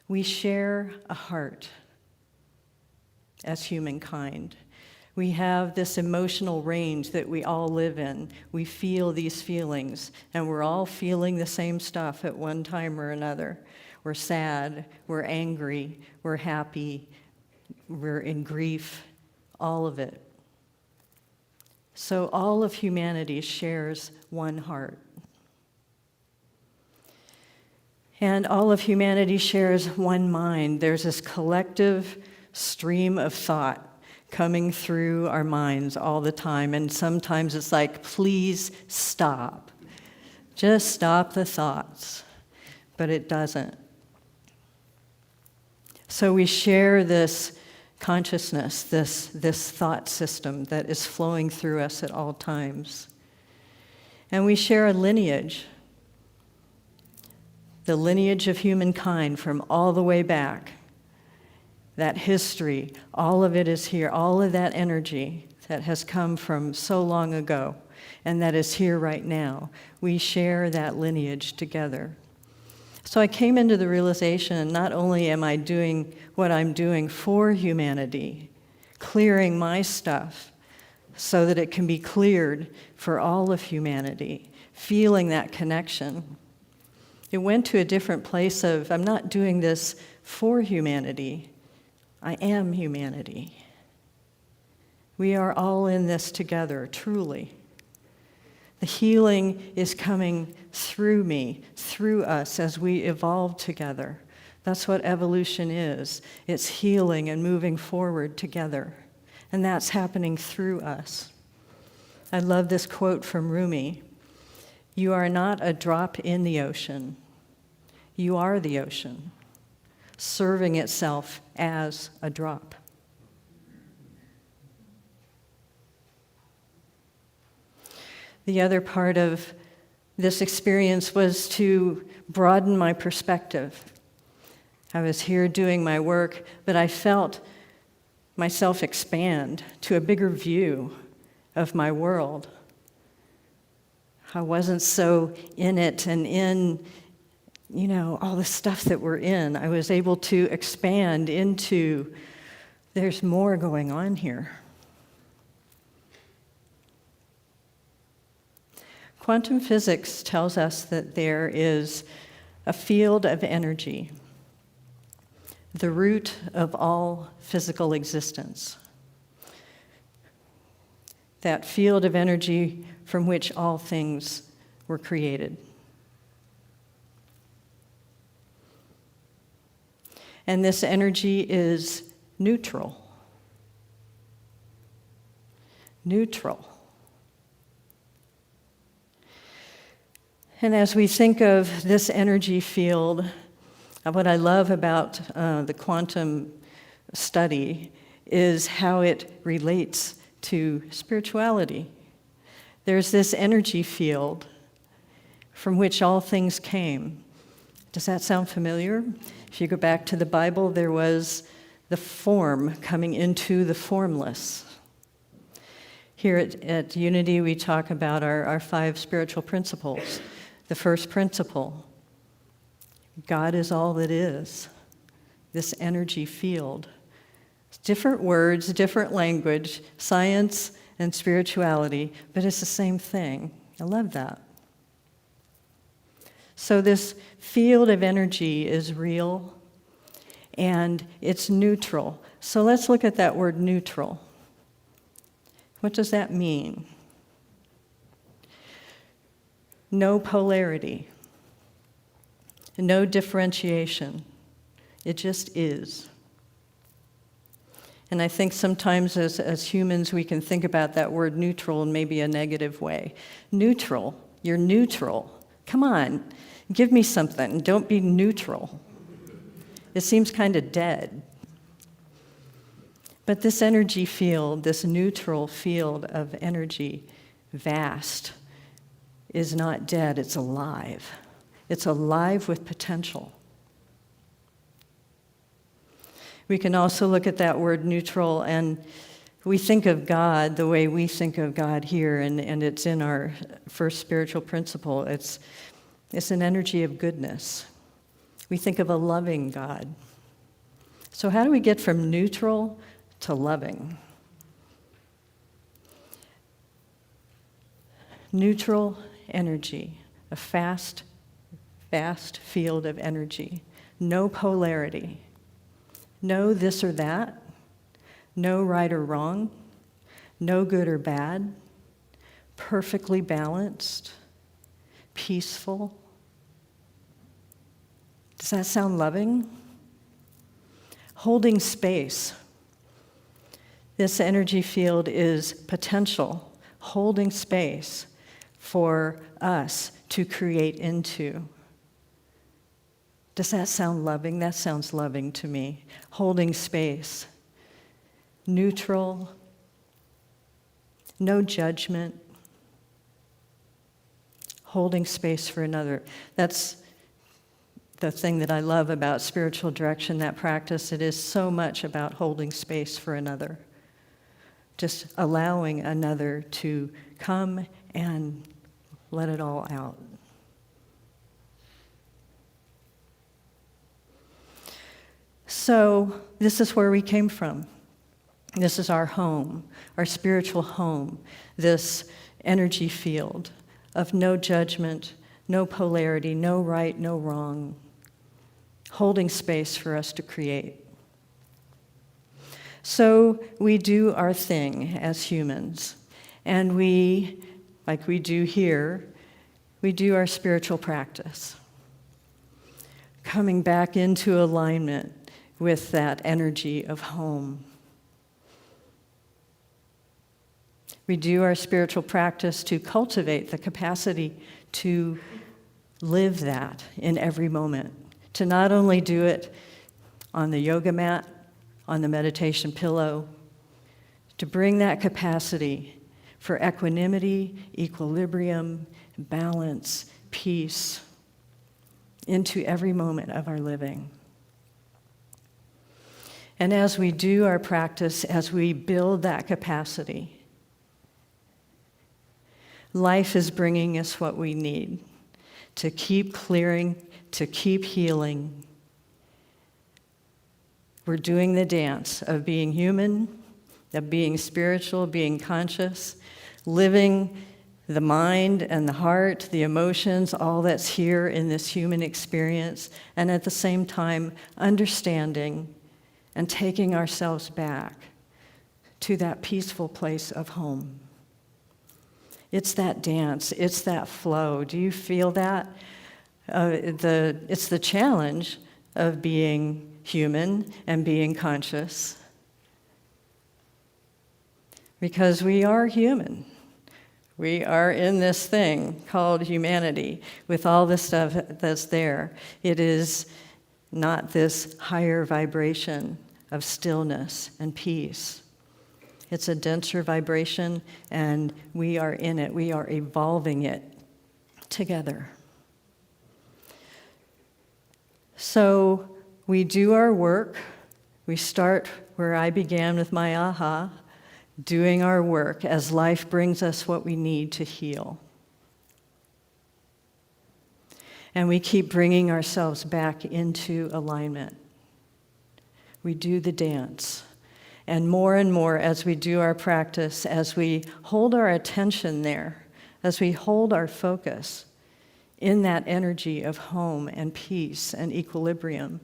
we share a heart as humankind. We have this emotional range that we all live in. We feel these feelings, and we're all feeling the same stuff at one time or another. We're sad, we're angry, we're happy, we're in grief, all of it. So all of humanity shares one heart. And all of humanity shares one mind. There's this collective stream of thought coming through our minds all the time, and sometimes it's like, please stop. Just stop the thoughts. But it doesn't. So we share this consciousness, this thought system that is flowing through us at all times. And we share a lineage, the lineage of humankind from all the way back. That history, all of it is here, all of that energy that has come from so long ago and that is here right now. We share that lineage together. So I came into the realization, not only am I doing what I'm doing for humanity, clearing my stuff so that it can be cleared for all of humanity, feeling that connection. It went to a different place of, I'm not doing this for humanity, I am humanity. We are all in this together, truly. The healing is coming through me, through us, as we evolve together. That's what evolution is. It's healing and moving forward together. And that's happening through us. I love this quote from Rumi. You are not a drop in the ocean. You are the ocean, serving itself as a drop. The other part of this experience was to broaden my perspective. I was here doing my work, but I felt myself expand to a bigger view of my world. I wasn't so in it and in all the stuff that we're in. I was able to expand into, there's more going on here. Quantum physics tells us that there is a field of energy, the root of all physical existence. That field of energy from which all things were created. And this energy is neutral. Neutral. And as we think of this energy field, what I love about the quantum study is how it relates to spirituality. There's this energy field from which all things came. Does that sound familiar? If you go back to the Bible, there was the form coming into the formless. Here at Unity, we talk about our 5 spiritual principles. The first principle, God is all that is, this energy field. Different words, different language, science and spirituality, but it's the same thing. I love that. So this field of energy is real and it's neutral. So let's look at that word neutral. What does that mean? No polarity, no differentiation. It just is. And I think sometimes as humans we can think about that word neutral in maybe a negative way. Neutral, you're neutral. Come on, give me something. Don't be neutral. It seems kind of dead. But this energy field, this neutral field of energy, vast, is not dead, it's alive. It's alive with potential. We can also look at that word neutral and we think of God the way we think of God here, and it's in our first spiritual principle. It's an energy of goodness. We think of a loving God. So how do we get from neutral to loving? Neutral energy, a vast field of energy, no polarity, no this or that, no right or wrong, no good or bad, perfectly balanced, peaceful. Does that sound loving? Holding space. This energy field is potential, holding space for us to create into. Does that sound loving? That sounds loving to me. Holding space. Neutral. No judgment. Holding space for another. That's the thing that I love about spiritual direction, that practice. It is so much about holding space for another. Just allowing another to come and let it all out. So this is where we came from. This is our home, our spiritual home, this energy field of no judgment, no polarity, no right, no wrong, holding space for us to create. So we do our thing as humans, and we, like we do here, we do our spiritual practice, coming back into alignment with that energy of home. We do our spiritual practice to cultivate the capacity to live that in every moment, to not only do it on the yoga mat, on the meditation pillow, to bring that capacity for equanimity, equilibrium, balance, peace into every moment of our living. And as we do our practice, as we build that capacity, life is bringing us what we need to keep clearing, to keep healing. We're doing the dance of being human, of being spiritual, being conscious, living the mind and the heart, the emotions, all that's here in this human experience, and at the same time understanding and taking ourselves back to that peaceful place of home. It's that dance, it's that flow. Do you feel that? It's the challenge of being human and being conscious. Because we are human. We are in this thing called humanity with all the stuff that's there. It is not this higher vibration of stillness and peace. It's a denser vibration, and we are in it. We are evolving it together. So we do our work. We start where I began with my aha, doing our work as life brings us what we need to heal. And we keep bringing ourselves back into alignment. We do the dance. And more as we do our practice, as we hold our attention there, as we hold our focus in that energy of home and peace and equilibrium,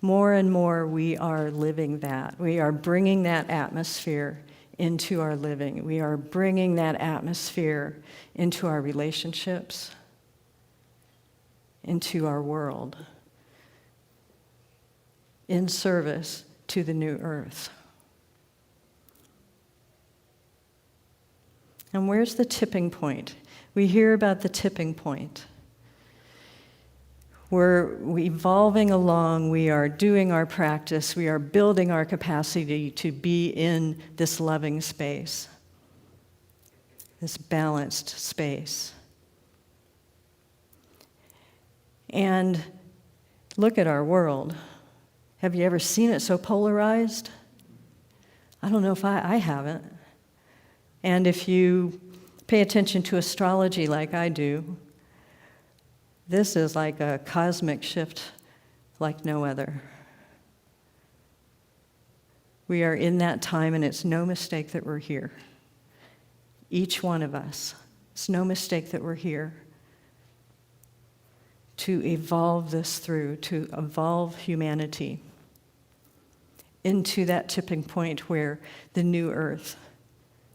more and more we are living that. We are bringing that atmosphere into our living. We are bringing that atmosphere into our relationships, into our world, in service to the new earth. And where's the tipping point? We hear about the tipping point. We're evolving along, we are doing our practice, we are building our capacity to be in this loving space, this balanced space. And look at our world. Have you ever seen it so polarized? I don't know if I haven't. And if you pay attention to astrology like I do, this is like a cosmic shift like no other. We are in that time, and it's no mistake that we're here. Each one of us. It's no mistake that we're here to evolve this through, to evolve humanity into that tipping point where the new earth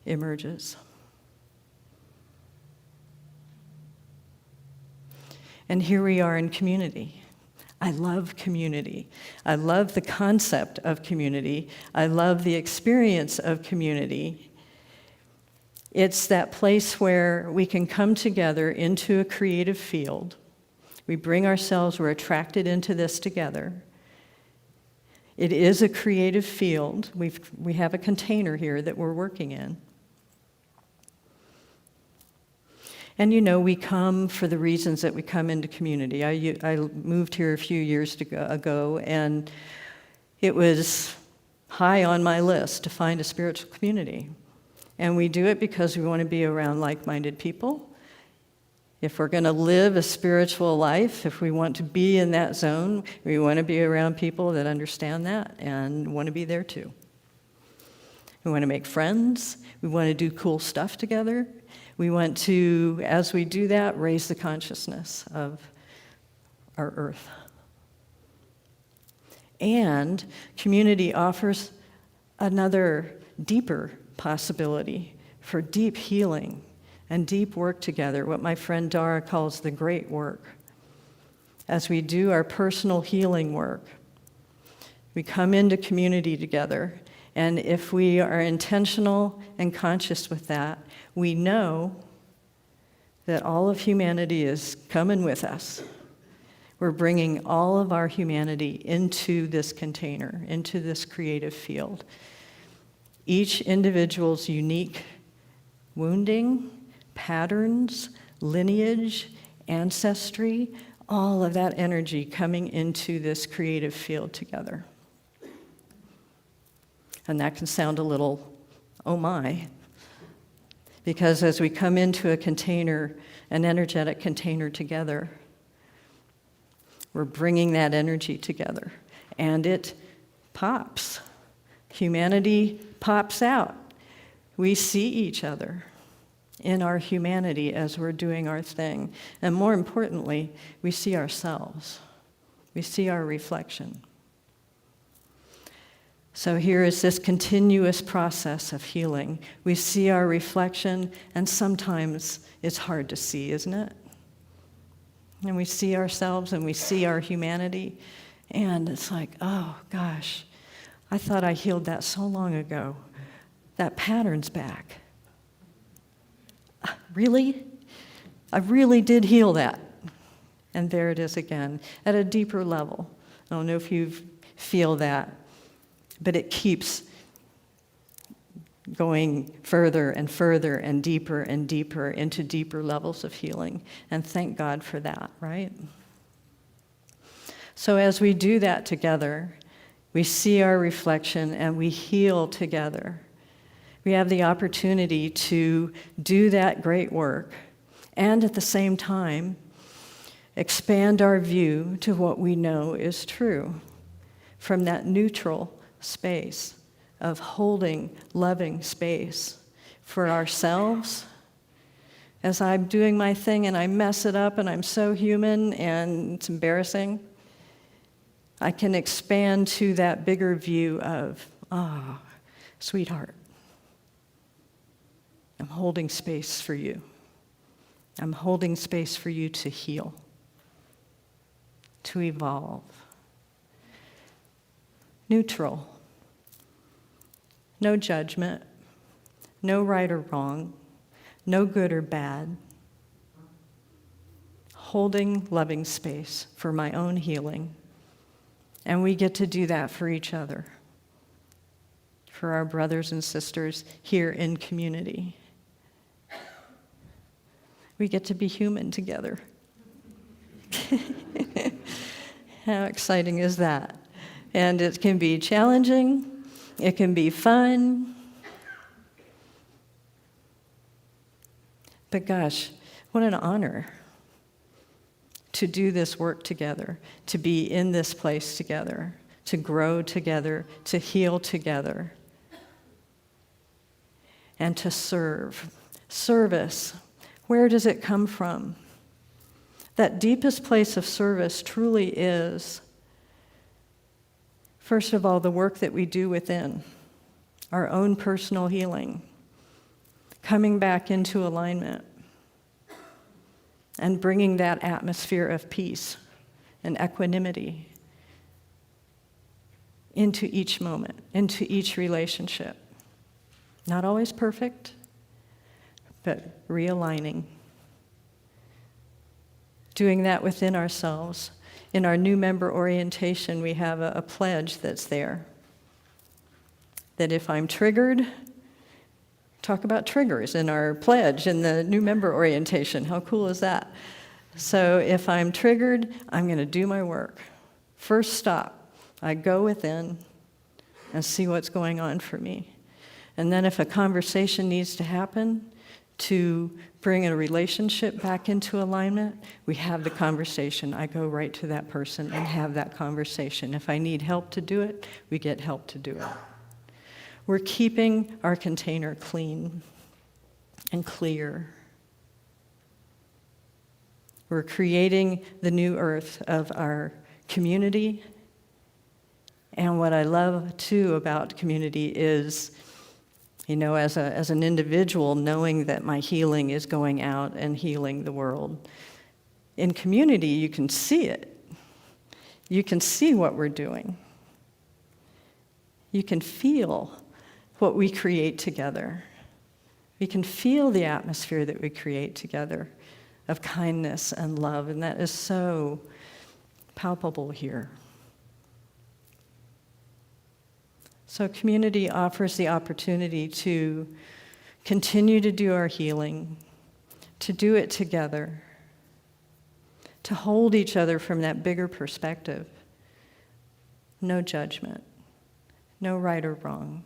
emerges. And here we are in community. I love community. I love the concept of community. I love the experience of community. It's that place where we can come together into a creative field. We bring ourselves, we're attracted into this together. It is a creative field. We have a container here that we're working in. And we come for the reasons that we come into community. I moved here a few years ago, and it was high on my list to find a spiritual community. And we do it because we want to be around like-minded people. If we're going to live a spiritual life, if we want to be in that zone, we want to be around people that understand that and want to be there too. We want to make friends. We want to do cool stuff together. We want to, as we do that, raise the consciousness of our earth. And community offers another deeper possibility for deep healing and deep work together, what my friend Dara calls the great work. As we do our personal healing work, we come into community together, and if we are intentional and conscious with that, we know that all of humanity is coming with us. We're bringing all of our humanity into this container, into this creative field. Each individual's unique wounding, patterns, lineage, ancestry, all of that energy coming into this creative field together. And that can sound a little, oh my, because as we come into a container, an energetic container together, we're bringing that energy together, and it pops. Humanity pops out. We see each other in our humanity as we're doing our thing. And more importantly, we see ourselves. We see our reflection. So here is this continuous process of healing. We see our reflection, and sometimes it's hard to see, isn't it? And we see ourselves and we see our humanity, and it's like, oh gosh, I thought I healed that so long ago. That pattern's back. Really? I really did heal that. And there it is again, at a deeper level. I don't know if you feel that, but it keeps going further and further and deeper into deeper levels of healing. And thank God for that, right? So as we do that together, We see our reflection and we heal together. We have the opportunity to do that great work and at the same time expand our view to what we know is true from that neutral space of holding, loving space for ourselves. As I'm doing my thing and I mess it up and I'm so human and it's embarrassing, I can expand to that bigger view of, sweetheart, I'm holding space for you. I'm holding space for you to heal, to evolve. Neutral. No judgment. No right or wrong. No good or bad. Holding loving space for my own healing. And we get to do that for each other, for our brothers and sisters here in community. We get to be human together. How exciting is that? And it can be challenging, it can be fun. But gosh, what an honor to do this work together, to be in this place together, to grow together, to heal together, and to serve. Service, where does it come from? That deepest place of service truly is, first of all, the work that we do within, our own personal healing, coming back into alignment, and bringing that atmosphere of peace and equanimity into each moment, into each relationship. Not always perfect, but realigning. Doing that within ourselves. In our new member orientation, we have a pledge that's there. That if I'm triggered, talk about triggers in our pledge in the new member orientation. How cool is that? So if I'm triggered, I'm going to do my work. First stop, I go within and see what's going on for me. And then if a conversation needs to happen to bring a relationship back into alignment, we have the conversation. I go right to that person and have that conversation. If I need help to do it, we get help to do it. We're keeping our container clean and clear. We're creating the new earth of our community. And what I love, too, about community is, as an individual, knowing that my healing is going out and healing the world. In community, you can see it. You can see what we're doing. You can feel what we create together. We can feel the atmosphere that we create together of kindness and love, and that is so palpable here. So community offers the opportunity to continue to do our healing, to do it together, to hold each other from that bigger perspective. No judgment, no right or wrong,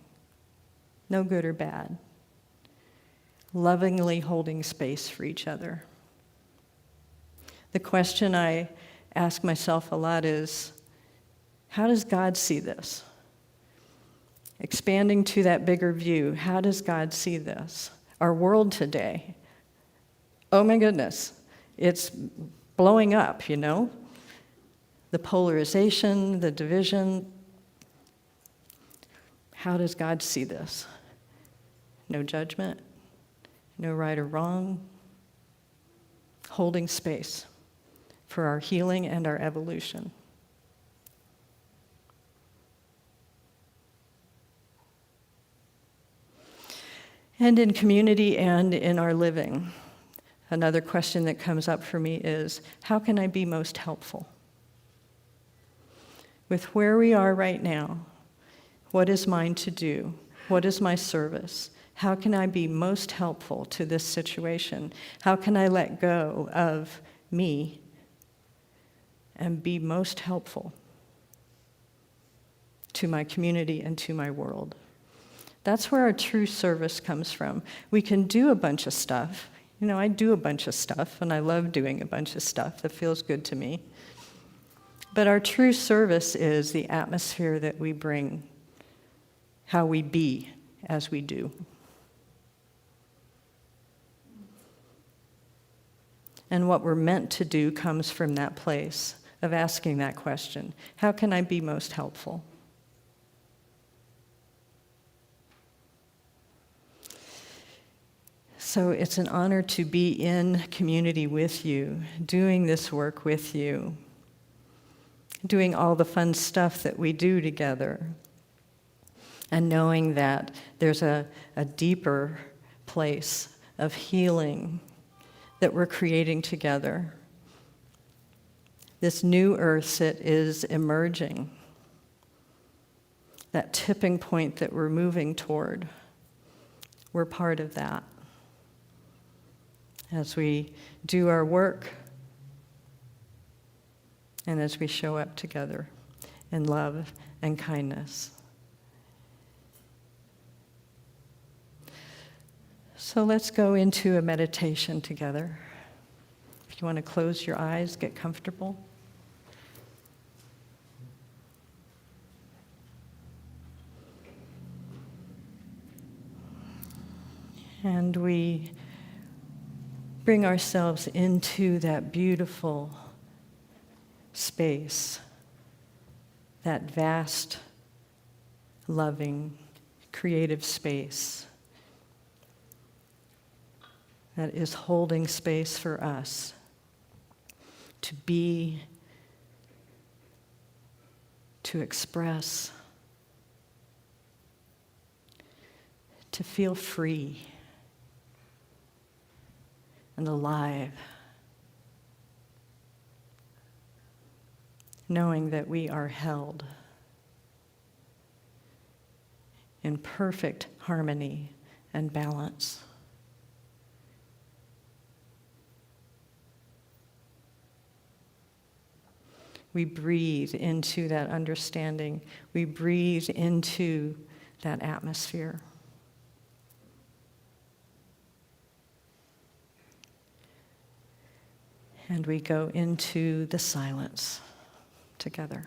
no good or bad. Lovingly holding space for each other. The question I ask myself a lot is, how does God see this? Expanding to that bigger view, how does God see this? Our world today, oh my goodness, it's blowing up, The polarization, the division. How does God see this? No judgment, no right or wrong, holding space for our healing and our evolution. And in community and in our living, another question that comes up for me is, how can I be most helpful? With where we are right now, what is mine to do? What is my service? How can I be most helpful to this situation? How can I let go of me and be most helpful? to my community, and to my world. That's where our true service comes from. We can do a bunch of stuff. You know, I do a bunch of stuff, and I love doing a bunch of stuff that feels good to me. But our true service is the atmosphere that we bring, how we be as we do. And what we're meant to do comes from that place of asking that question: how can I be most helpful? So it's an honor to be in community with you, doing this work with you, doing all the fun stuff that we do together, and knowing that there's a deeper place of healing that we're creating together. This new earth that is emerging, that tipping point that we're moving toward, we're part of that. As we do our work and as we show up together in love and kindness. So let's go into a meditation together. If you want to close your eyes, get comfortable. And we bring ourselves into that beautiful space, that vast, loving, creative space that is holding space for us to be, to express, to feel free and alive, knowing that we are held in perfect harmony and balance. We breathe into that understanding. We breathe into that atmosphere. And we go into the silence together.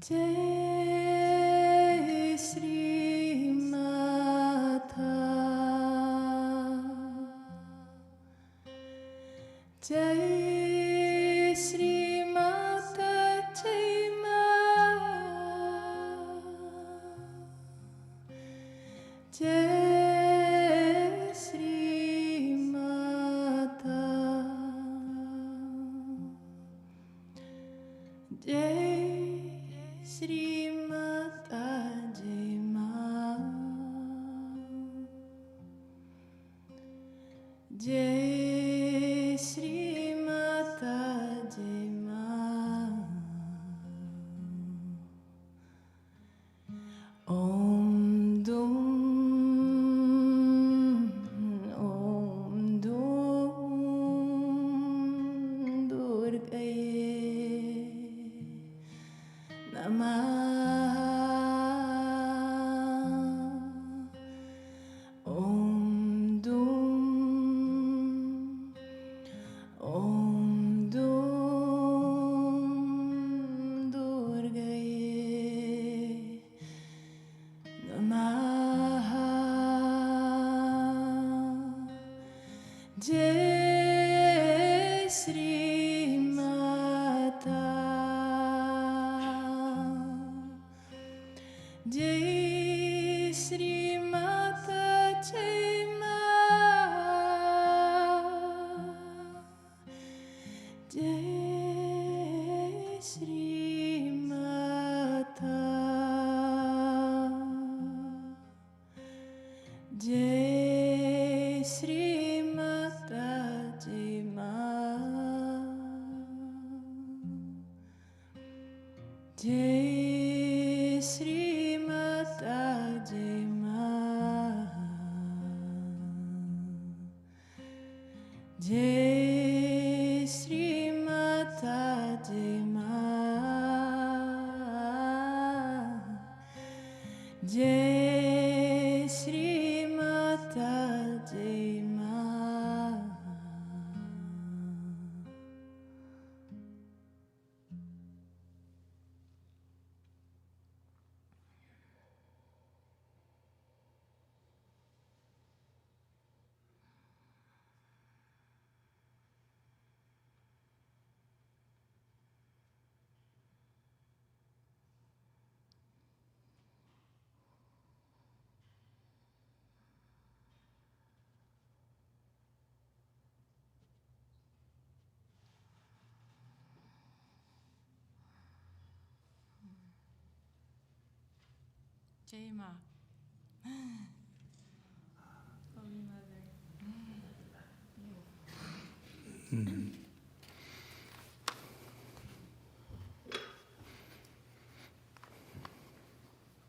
Jai Shri Mata. Jai Shri Mata Jai Ma. Jai Shri Mata. Jai Shri Mata Jai Ma. Jai Shri Mata Jai Ma. Om Dum Om Dum Durgaye Namah. Om Dum Om Dum Durgaye Namah. Jai Shri Mata. Jai Shri Mata Jai Ma. Jai Shri Mata. Jai Shri Mata Jai Ma. Jai Shri Mata Jai Ma. Jai Shri Mata Jai Ma. Jai Shri Mata Jai Ma. Jai Ma. Holy Mother.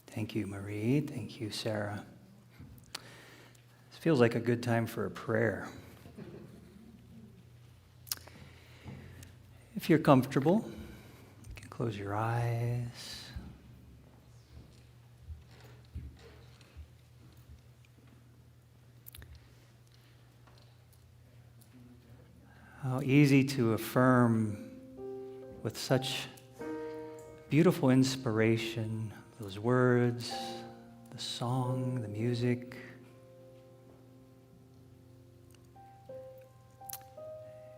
Thank you, Marie. Thank you, Sarah. This feels like a good time for a prayer. If you're comfortable, you can close your eyes. How easy to affirm with such beautiful inspiration, those words, the song, the music.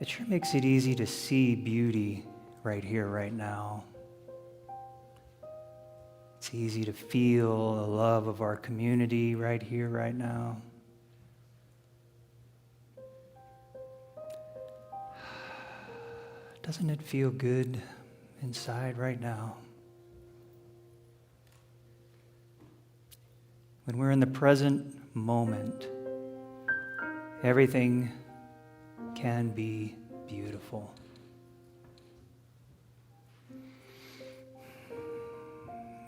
It sure makes it easy to see beauty right here, right now. It's easy to feel the love of our community right here, right now. Doesn't it feel good inside right now? When we're in the present moment, everything can be beautiful.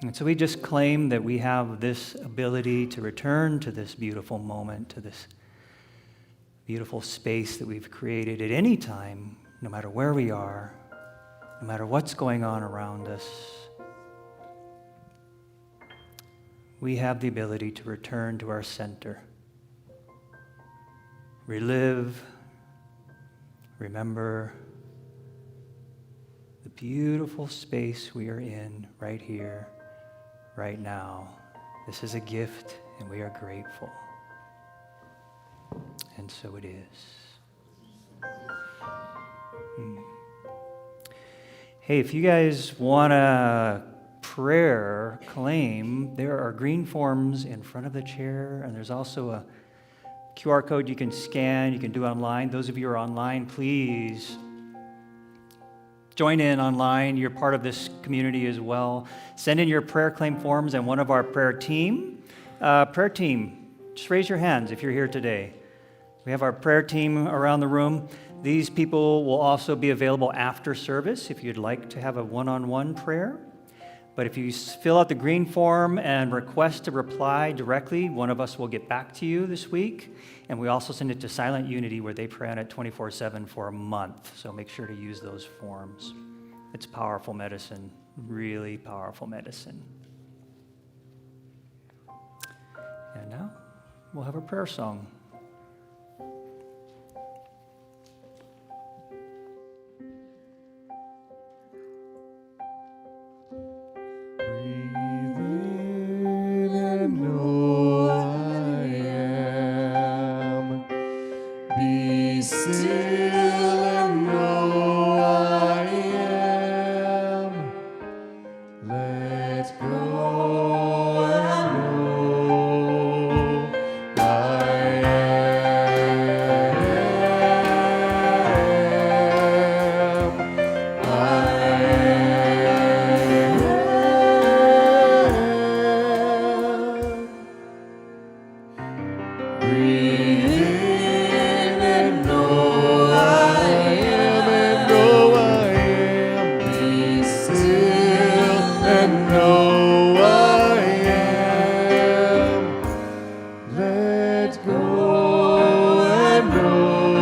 And so we just claim that we have this ability to return to this beautiful moment, to this beautiful space that we've created at any time, no matter where we are, no matter what's going on around us. We have the ability to return to our center, relive, remember, the beautiful space we are in right here, right now. This is a gift, and we are grateful. And so it is. Hey, if you guys want a prayer claim, there are green forms in front of the chair, and there's also a QR code you can scan, you can do online. Those of you who are online, please join in online. You're part of this community as well. Send in your prayer claim forms, and one of our prayer team, just raise your hands if you're here today. We have our prayer team around the room. These people will also be available after service if you'd like to have a one-on-one prayer. But if you fill out the green form and request a reply directly, one of us will get back to you this week. And we also send it to Silent Unity, where they pray on it 24/7 for a month. So make sure to use those forms. It's powerful medicine, really powerful medicine. And now we'll have a prayer song. Be still and know I am. Let go and know I am. Breathe in and know I am, and know I am. Be still and know I am. Let go and know I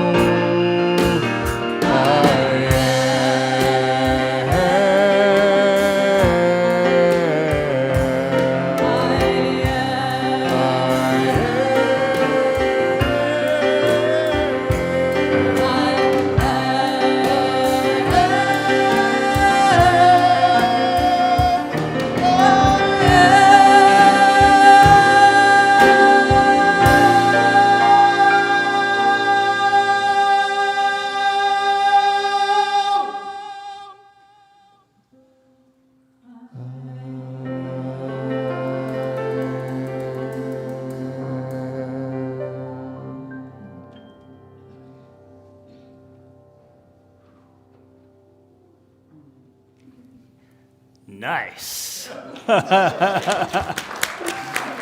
Nice.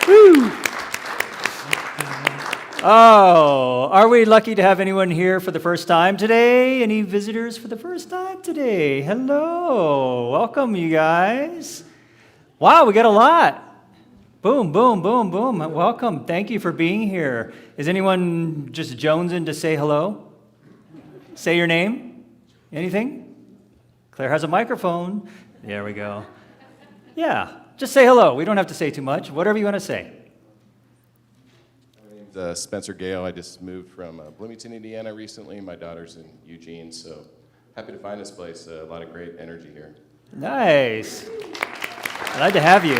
Woo. Oh, are we lucky to have anyone here for the first time today? Any visitors for the first time today? Hello. Welcome, you guys. Wow, we got a lot. Boom, boom, boom, boom. Welcome. Thank you for being here. Is anyone just jonesing to say hello? Say your name. Anything? Claire has a microphone. There we go. Yeah, just say hello. We don't have to say too much. Whatever you want to say. My name's Spencer Gale. I just moved from Bloomington, Indiana recently. My daughter's in Eugene, so happy to find this place. A lot of great energy here. Nice. Glad to have you.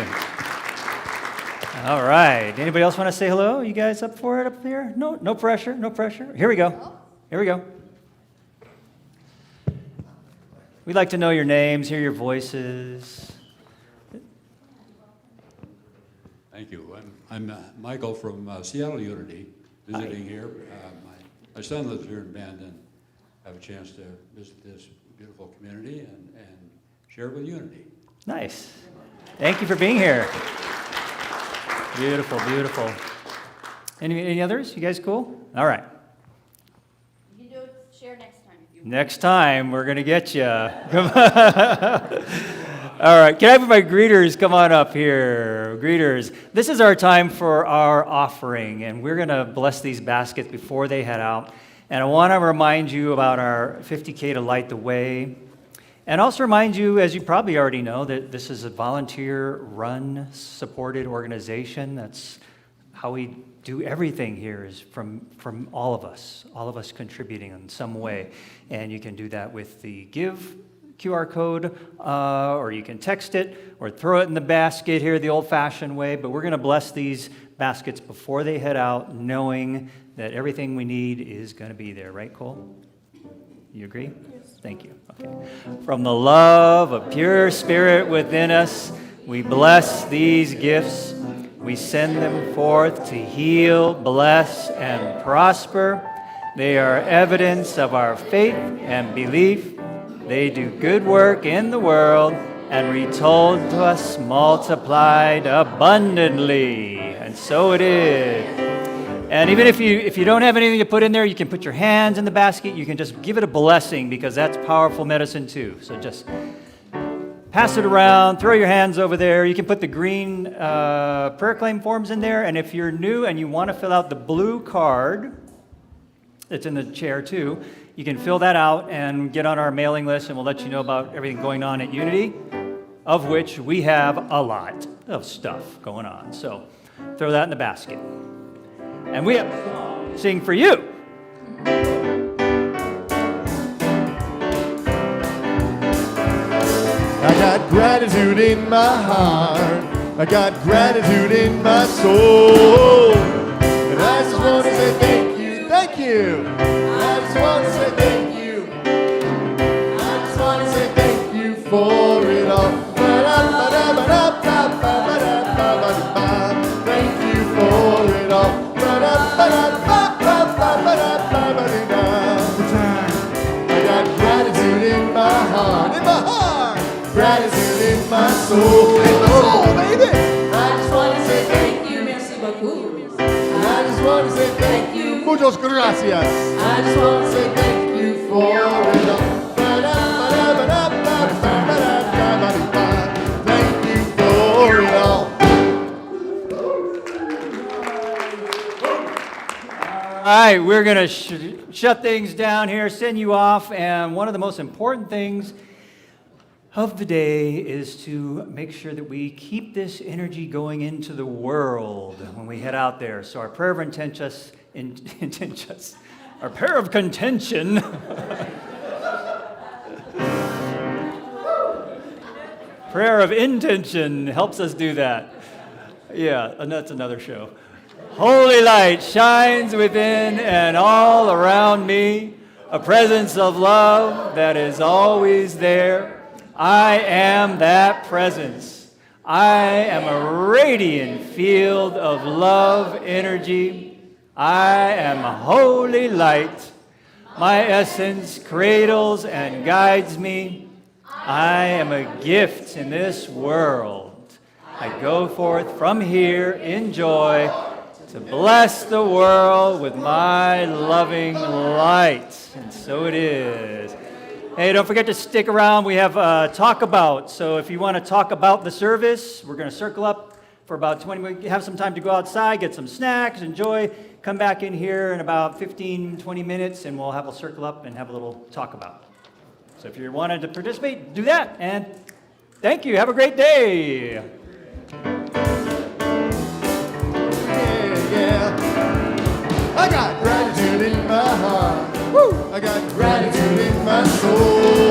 All right. Anybody else want to say hello? You guys up for it up here? No pressure, no pressure. Here we go. Here we go. We'd like to know your names, hear your voices. Thank you. I'm Michael from Seattle Unity, visiting here. My son lives here in Bend, and I have a chance to visit this beautiful community and share with Unity. Nice. Thank you for being here. Beautiful, beautiful. Any others? You guys cool? All right. You can do it, share next time. If you Next time, we're going to get you. Come on. All right. Can I have my greeters come on up here? Greeters. This is our time for our offering, and we're going to bless these baskets before they head out. And I want to remind you about our 50K to light the way. And also remind you, as you probably already know, that this is a volunteer-run, supported organization. That's how we do everything here, is from all of us contributing in some way. And you can do that with the Give QR code, or you can text it, or throw it in the basket here the old-fashioned way. But we're going to bless these baskets before they head out, knowing that everything we need is going to be there. Right, Cole? You agree? Yes. Thank you. Okay. From the love of pure spirit within us, we bless these gifts. We send them forth to heal, bless, and prosper. They are evidence of our faith and belief. They do good work in the world and retold to us multiplied abundantly. And so it is. And even if you don't have anything to put in there, you can put your hands in the basket. You can just give it a blessing, because that's powerful medicine too. So just pass it around, throw your hands over there. You can put the green prayer claim forms in there. And if you're new and you want to fill out the blue card, it's in the chair too, you can fill that out and get on our mailing list, and we'll let you know about everything going on at Unity, of which we have a lot of stuff going on. So throw that in the basket. And we have a song to sing for you. I got gratitude in my heart. I got gratitude in my soul. And I just want to say thank you, thank you. I just want to say thank you. I just want to say thank you for it all. Thank you for it all. I got gratitude in my heart, gratitude in my soul, baby. I just want to say thank you, merci beaucoup. I just want to say thank you, muchas gracias. I just want to say thank you for it all. Thank you for it all. All right, we're going to shut things down here, send you off, and one of the most important things of the day is to make sure that we keep this energy going into the world when we head out there. So our prayer of our prayer of contention prayer of intention helps us do that. Yeah, and that's another show. Holy light shines within and all around me, a presence of love that is always there. I am that presence. I am a radiant field of love energy. I am a holy light. My essence cradles and guides me. I am a gift in this world. I go forth from here in joy to bless the world with my loving light. And so it is. Hey, don't forget to stick around. We have Talk About. So if you want to talk about the service, we're going to circle up for about 20 minutes. Have some time to go outside, get some snacks, enjoy. Come back in here in about 15, 20 minutes, and we'll have a circle up and have a little talk about. So if you wanted to participate, do that. And thank you. Have a great day. Yeah. I got gratitude in my heart. Woo! I got gratitude in my soul.